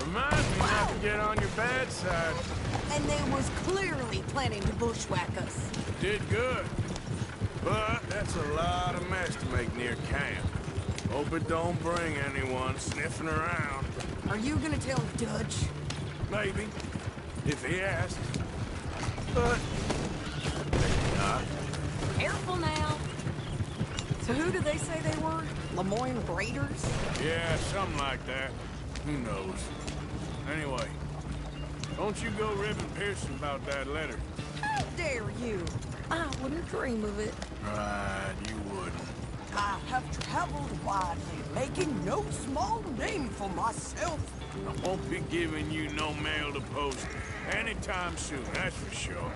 Remind me not to get on your bad side. And they was clearly planning to bushwhack us. Did good. But that's a lot of mess to make near camp. Hope it don't bring anyone sniffing around. Are you gonna tell Dutch? Maybe. If he asks. But maybe not. Careful now. So who did they say they were? Lemoyne Raiders? Yeah, something like that. Who knows? Anyway, don't you go ribbing Pearson about that letter. How dare you? I wouldn't dream of it. Right, you wouldn't. I have traveled widely, making no small name for myself. I won't be giving you no mail to post anytime soon, that's for sure.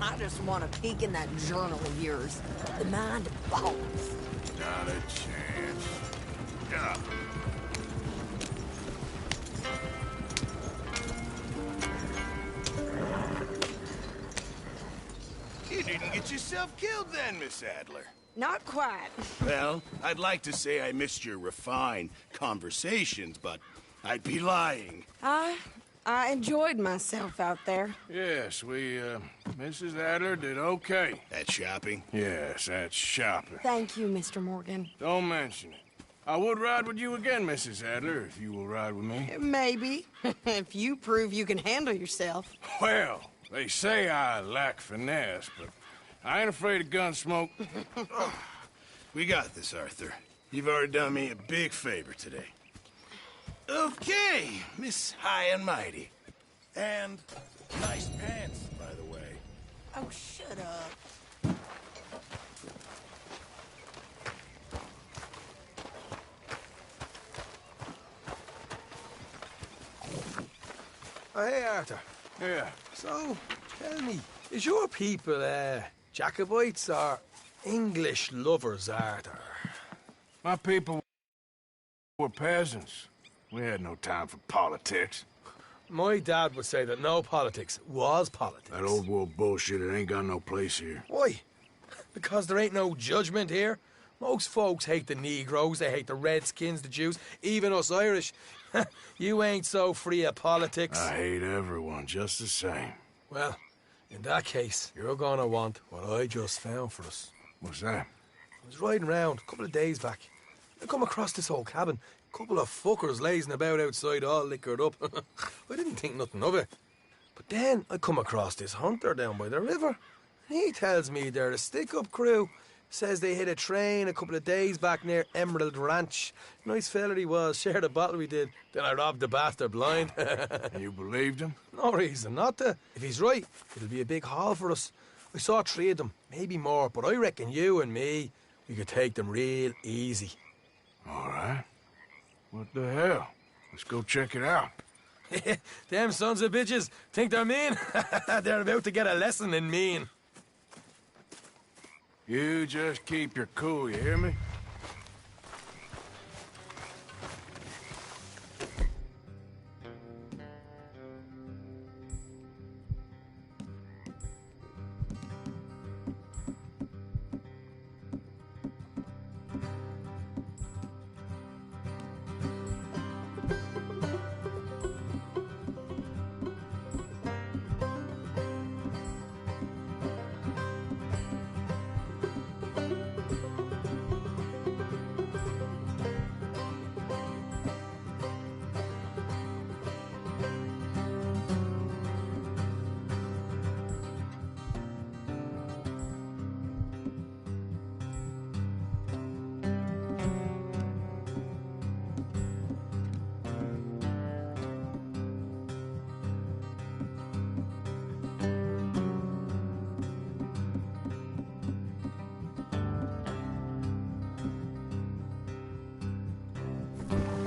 I just want to peek in that journal of yours. The mind boggles. Not a chance. Yeah. You didn't get yourself killed then, Miss Adler. Not quite. Well, I'd like to say I missed your refined conversations, but I'd be lying. I enjoyed myself out there. Yes, Mrs. Adler did okay. At shopping? Yes, that's shopping. Thank you, Mr. Morgan. Don't mention it. I would ride with you again, Mrs. Adler, if you will ride with me. Maybe. If you prove you can handle yourself. Well, they say I lack finesse, but I ain't afraid of gun smoke. We got this, Arthur. You've already done me a big favor today. Okay, Miss High and Mighty. And nice pants, by the way. Oh, shut up. Oh, hey, Arthur. Yeah. So, tell me, is your people, Jacobites or English lovers, Arthur? My people were peasants. We had no time for politics. My dad would say that no politics was politics. That old world bullshit, it ain't got no place here. Why? Because there ain't no judgment here. Most folks hate the Negroes, they hate the Redskins, the Jews, even us Irish. You ain't so free of politics. I hate everyone just the same. Well, in that case, you're gonna want what I just found for us. What's that? I was riding around a couple of days back. I come across this old cabin. A couple of fuckers lazing about outside all liquored up. I didn't think nothing of it. But then I come across this hunter down by the river. He tells me they're a stick-up crew. Says they hit a train a couple of days back near Emerald Ranch. Nice fella he was, shared a bottle we did. Then I robbed the bastard blind. You believed him? No reason not to. If he's right, it'll be a big haul for us. I saw 3 of them, maybe more, but I reckon you and me, we could take them real easy. All right. What the hell? Let's go check it out. Them sons of bitches think they're mean. They're about to get a lesson in mean. You just keep your cool, you hear me?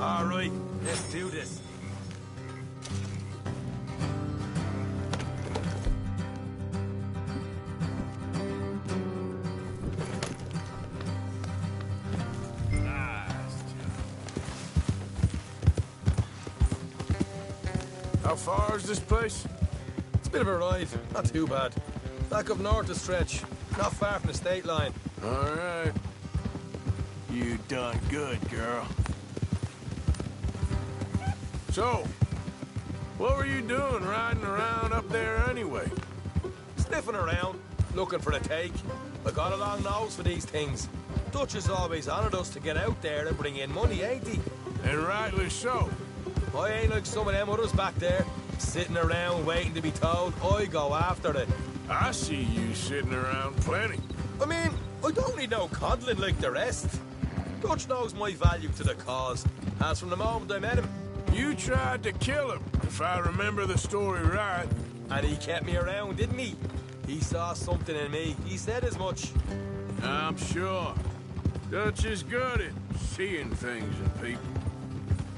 All right, let's do this. How far is this place? It's Bit of a ride, not too bad. Back up north a stretch, not far from the state line. All right. You done good, girl. So, what were you doing riding around up there anyway? Sniffing around, looking for a take. I got a long nose for these things. Dutch has always honoured us to get out there and bring in money, ain't he? And rightly so. I ain't like some of them others back there, sitting around waiting to be told. I go after it. I see you sitting around plenty. I mean, I don't need no coddling like the rest. Dutch knows my value to the cause, as from the moment I met him. You tried to kill him, if I remember the story right. And he kept me around, didn't he? He saw something in me. He said as much. I'm sure. Dutch is good at seeing things in people.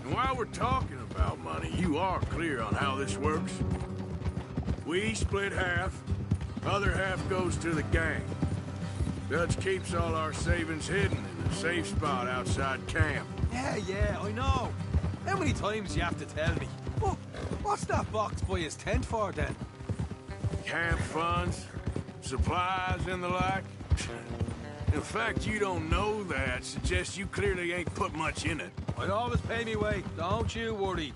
And while we're talking about money, you are clear on how this works. We split half, other half goes to the gang. Dutch keeps all our savings hidden in a safe spot outside camp. Yeah, I know. How many times do you have to tell me? Oh, what's that box by his tent for, then? Camp funds, supplies, and the like. The fact you don't know that suggests you clearly ain't put much in it. I'd always pay me way, don't you worry.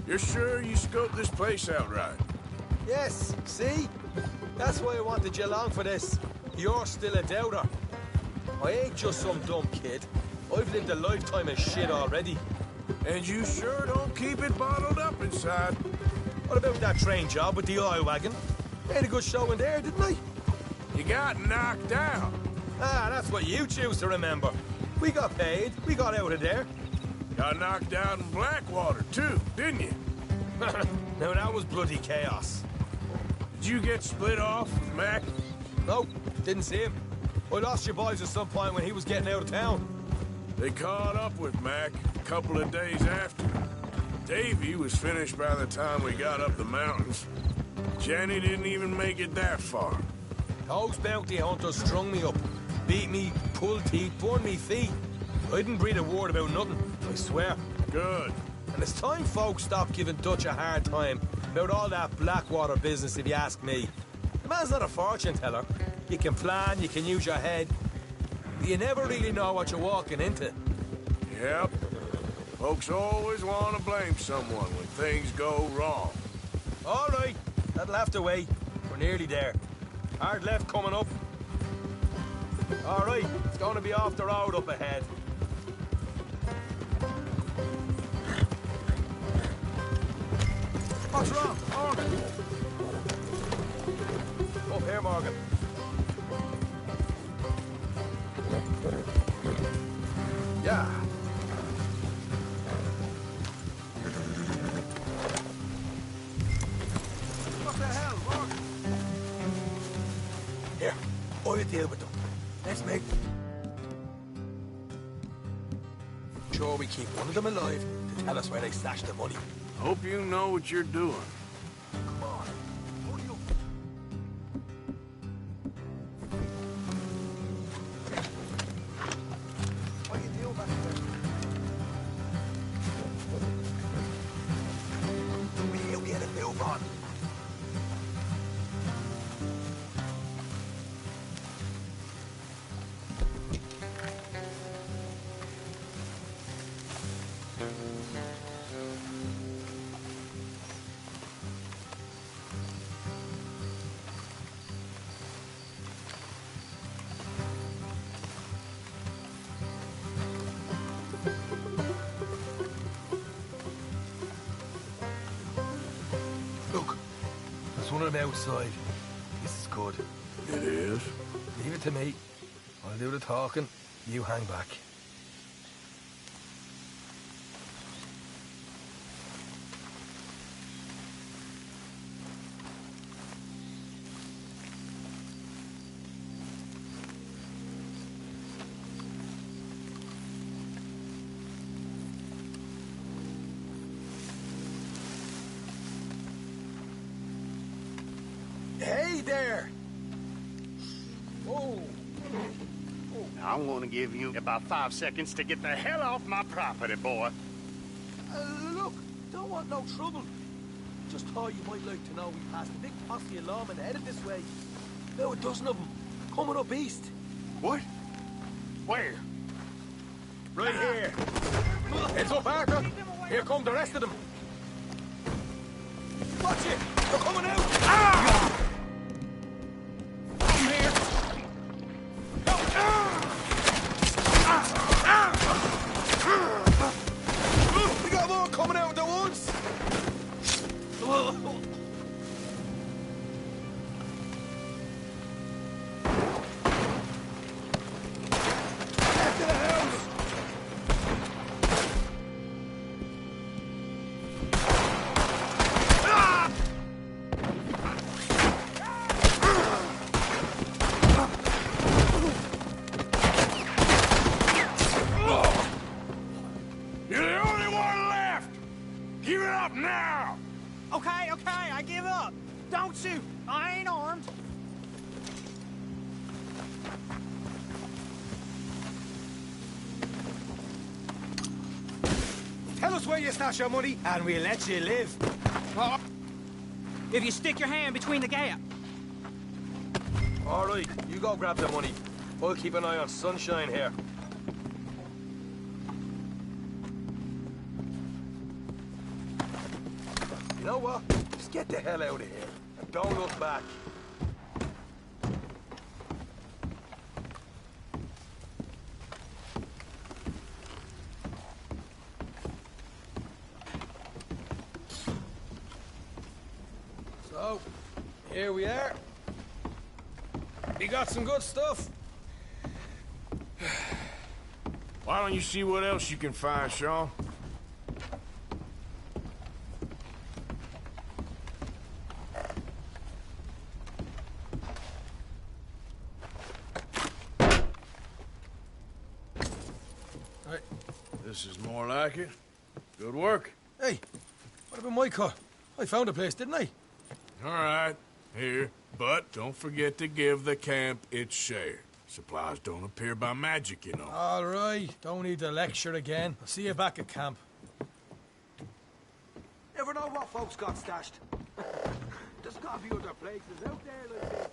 You're sure you scoped this place out right? Yes, see? That's why I wanted you along for this. You're still a doubter. I ain't just some dumb kid. I've lived a lifetime of shit already. And you sure don't keep it bottled up inside. What about that train job with the oil wagon? Made a good show in there, didn't I? You got knocked out. Ah, that's what you choose to remember. We got paid. We got out of there. Got knocked out in Blackwater, too, didn't you? Now, that was bloody chaos. Did you get split off with Mac? Nope, didn't see him. I lost your boys at some point when he was getting out of town. They caught up with Mac a couple of days after. Davy was finished by the time we got up the mountains. Jenny didn't even make it that far. Those bounty hunters strung me up, beat me, pulled teeth, burned me feet. I didn't breathe a word about nothing, I swear. Good. And it's time folks stopped giving Dutch a hard time about all that Blackwater business, if you ask me. The man's not a fortune teller. You can plan, you can use your head. But you never really know what you're walking into. Yep. Folks always want to blame someone when things go wrong. All right, that'll have to wait. We're nearly there. Hard left coming up. All right, it's going to be off the road up ahead. What's wrong, Morgan? Up here, Morgan. Yeah. What the hell, Morgan? Here, I'll deal with them. Let's make... Sure we keep one of them alive to tell us where they stashed the money. Hope you know what you're doing. Come on, hurry up. What you doing back there? We'll get a move on. Look, there's one of them outside. This is good. It is? Leave it to me. I'll do the talking. You hang back. Hey there! Whoa! I'm gonna give you about 5 seconds to get the hell off my property, boy. Look, don't want no trouble. Just thought you might like to know we passed a big posse of lawmen headed this way. About a dozen of them, coming up east. What? Where? Right here. Heads up, Arthur. Here come the rest of them. Watch it! They're coming out! Ah! I'm here. We got more coming out at once! After the house! You're the only one left! Give it up now! Okay, I give up. Don't shoot. I ain't armed. Tell us where you stash your money, and we'll let you live. If you stick your hand between the gap. All right, you go grab the money. I'll keep an eye on Sunshine here. You know what? Just get the hell out of here. And don't look back. So, here we are. We got some good stuff. Why don't you see what else you can find, Sean? Right. This is more like it. Good work. Hey, what about my car? I found a place, didn't I? All right, here. But don't forget to give the camp its share. Supplies don't appear by magic, you know. All right, don't need to lecture again. I'll see you back at camp. Never know what folks got stashed. There's gotta be other places out there like this.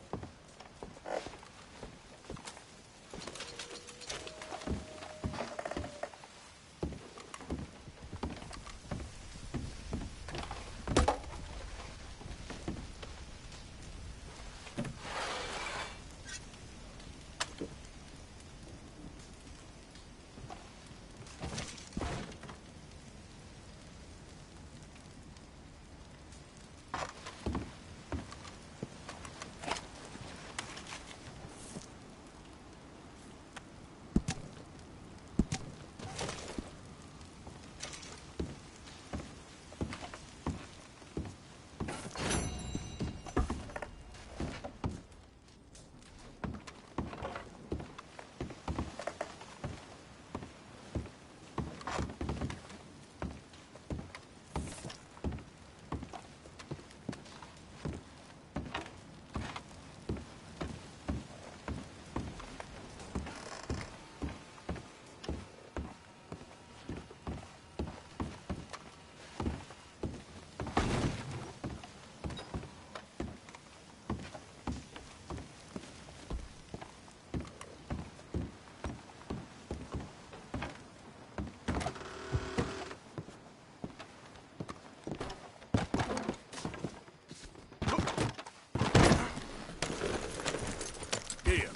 Here.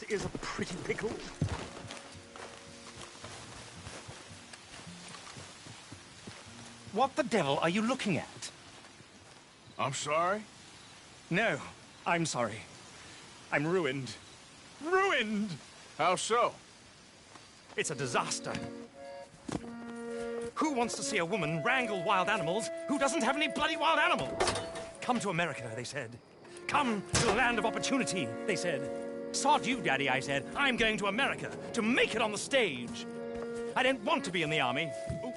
Is a pretty pickle. What the devil are you looking at? I'm sorry? No, I'm sorry. I'm ruined. Ruined! How so? It's a disaster. Who wants to see a woman wrangle wild animals who doesn't have any bloody wild animals? Come to America, they said. Come to the land of opportunity, they said. Sod you, Daddy, I said. I'm going to America to make it on the stage. I don't want to be in the army. Ooh.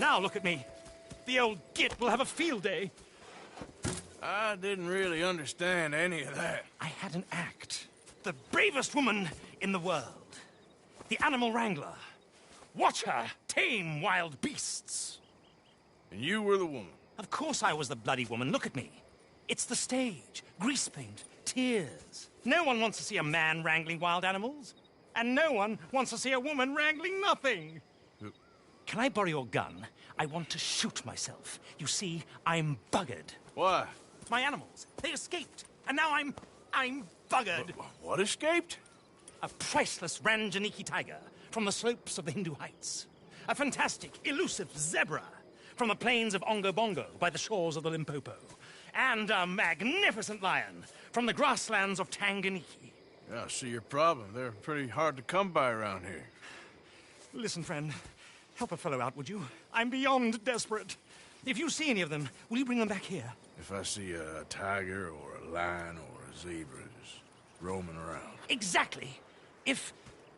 Now look at me. The old git will have a field day. I didn't really understand any of that. I had an act. The bravest woman in the world. The animal wrangler. Watch her tame wild beasts. And you were the woman? Of course I was the bloody woman. Look at me. It's the stage. Grease paint. Tears. No one wants to see a man wrangling wild animals. And no one wants to see a woman wrangling nothing. Can I borrow your gun? I want to shoot myself. You see, I'm buggered. Why? My animals. They escaped. And now I'm buggered. What escaped? A priceless Ranjaniki tiger from the slopes of the Hindu Heights. A fantastic, elusive zebra from the plains of Ongo Bongo by the shores of the Limpopo. And a magnificent lion from the grasslands of Tanganyika. Yeah, I see your problem. They're pretty hard to come by around here. Listen, friend. Help a fellow out, would you? I'm beyond desperate. If you see any of them, will you bring them back here? If I see a tiger or a lion or a zebra just roaming around. Exactly.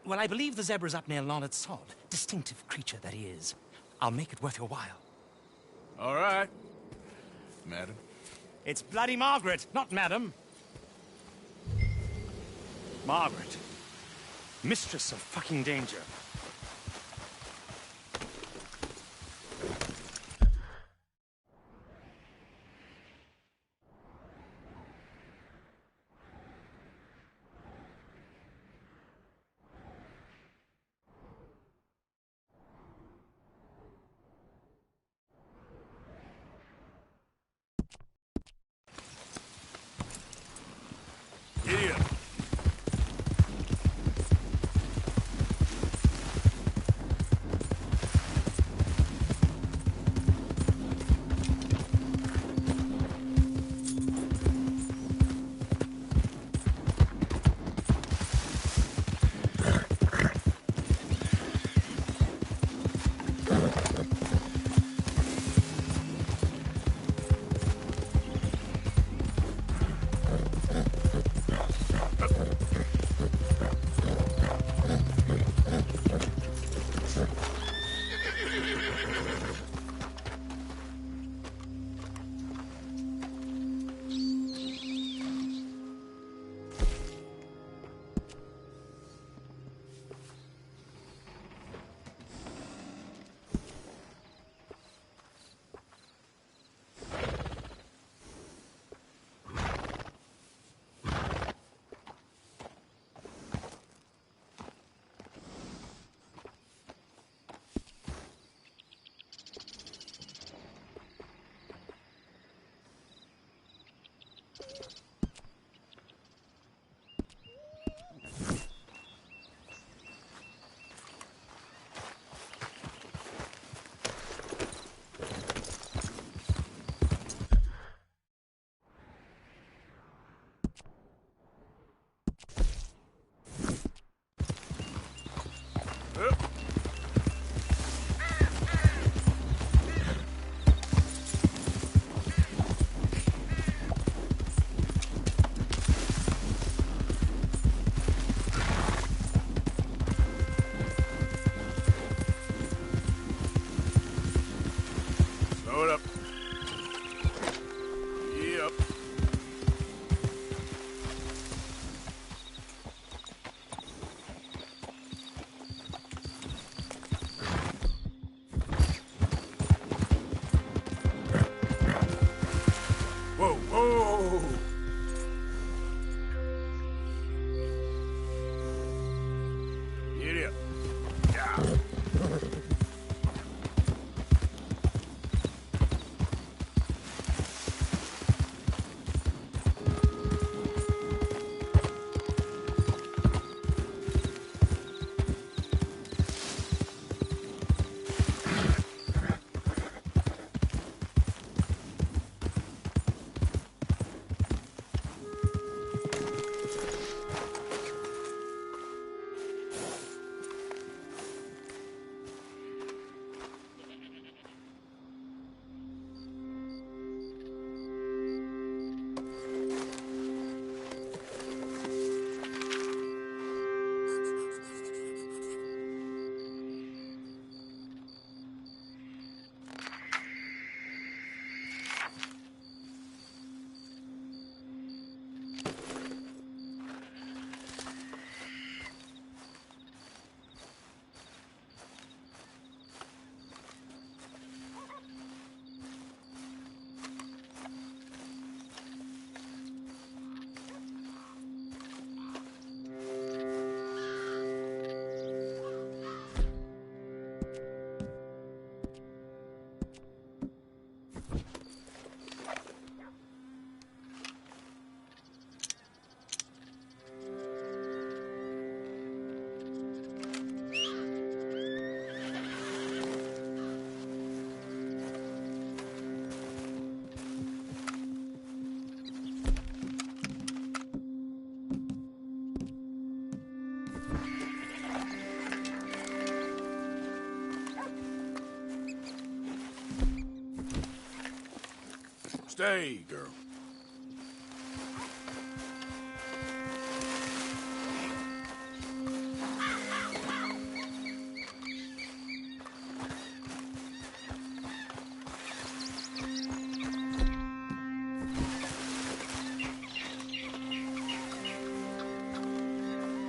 Well, I believe the zebra's up near Larned Sod. Distinctive creature that he is. I'll make it worth your while. All right, madam. It's bloody Margaret, not madam. Margaret. Mistress of fucking danger. Stay, girl.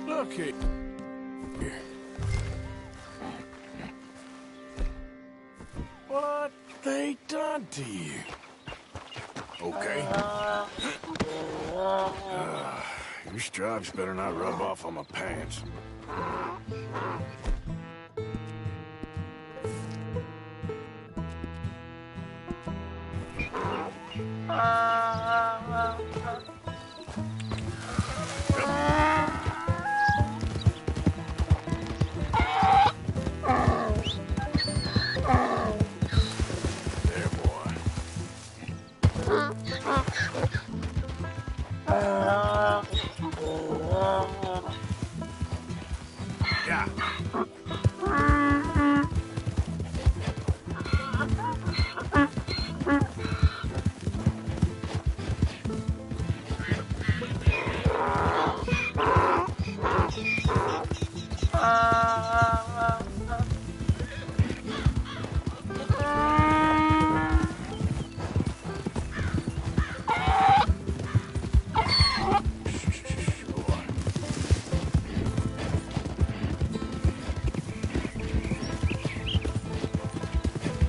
Look here. What they done to you? Okay. Your stripes better not rub off on my pants. There, boy. Yeah.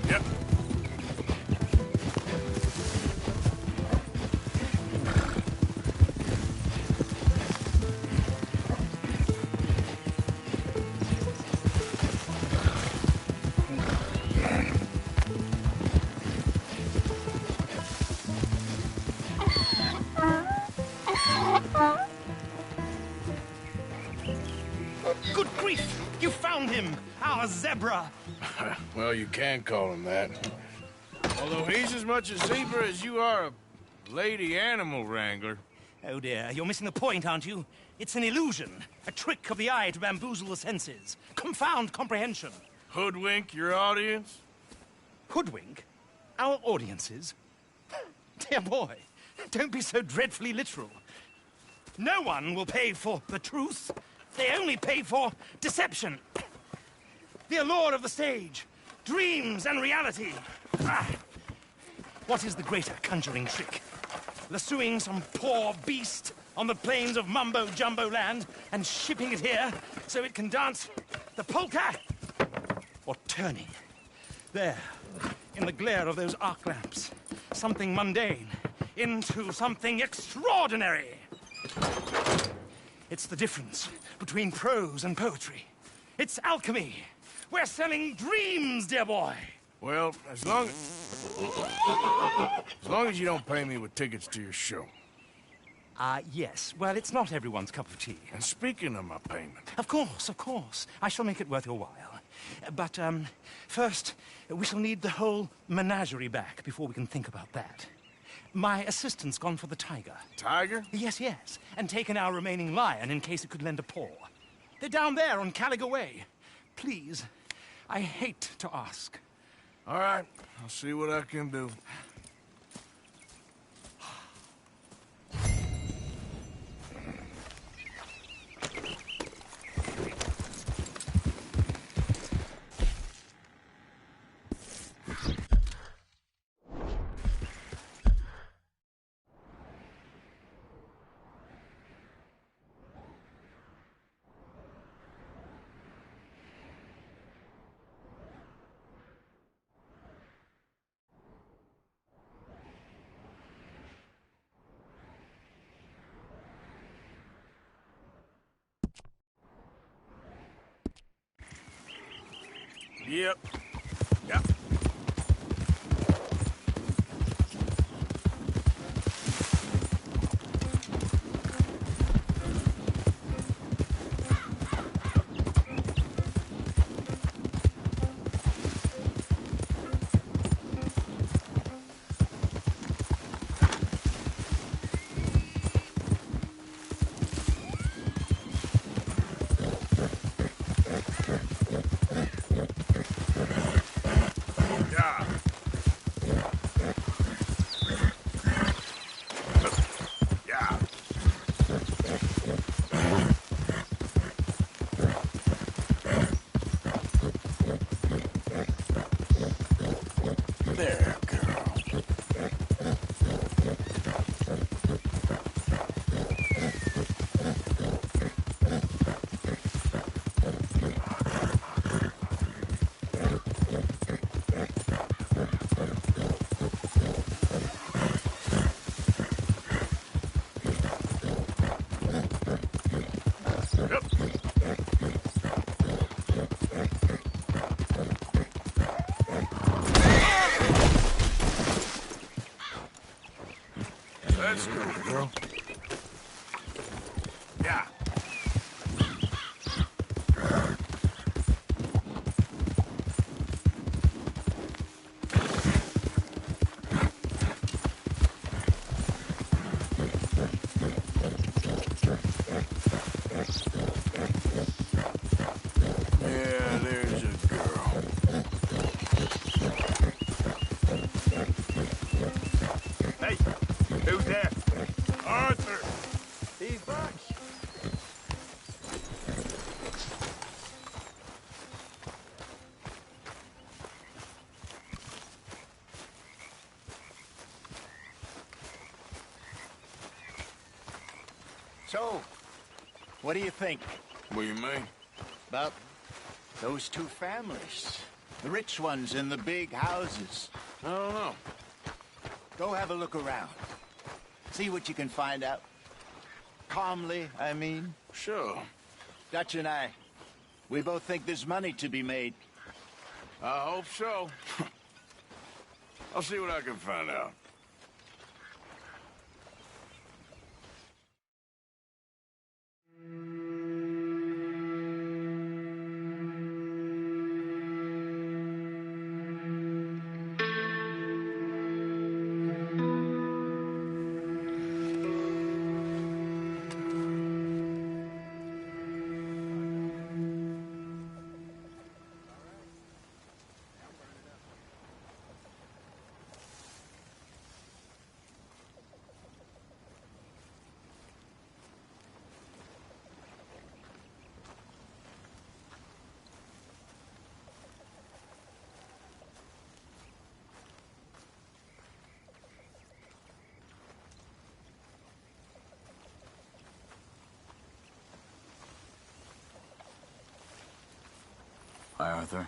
Yep. Good grief! You found him! Our zebra! Well, you can call him that. Although he's as much a zebra as you are a lady animal wrangler. Oh dear, you're missing the point, aren't you? It's an illusion. A trick of the eye to bamboozle the senses. Confound comprehension. Hoodwink your audience? Hoodwink? Our audiences? Dear boy, don't be so dreadfully literal. No one will pay for the truth. They only pay for deception. The allure of the stage, dreams and reality. What is the greater conjuring trick? Lassoing some poor beast on the plains of mumbo-jumbo land and shipping it here so it can dance the polka? Or turning, there, in the glare of those arc lamps, something mundane into something extraordinary? It's the difference between prose and poetry. It's alchemy. We're selling dreams, dear boy. Well, as long as you don't pay me with tickets to your show. Yes. Well, it's not everyone's cup of tea. And speaking of my payment... Of course, of course. I shall make it worth your while. But, first, we shall need the whole menagerie back before we can think about that. My assistant's gone for the tiger. Tiger? Yes, yes. And taken our remaining lion in case it could lend a paw. They're down there on Caliga Way. Please, I hate to ask. All right, I'll see what I can do. Yep. Yep. So, what do you think? What do you mean? About those two families. The rich ones in the big houses. I don't know. Go have a look around. See what you can find out. Calmly, I mean. Sure. Dutch and I, we both think there's money to be made. I hope so. I'll see what I can find out. Hi, Arthur.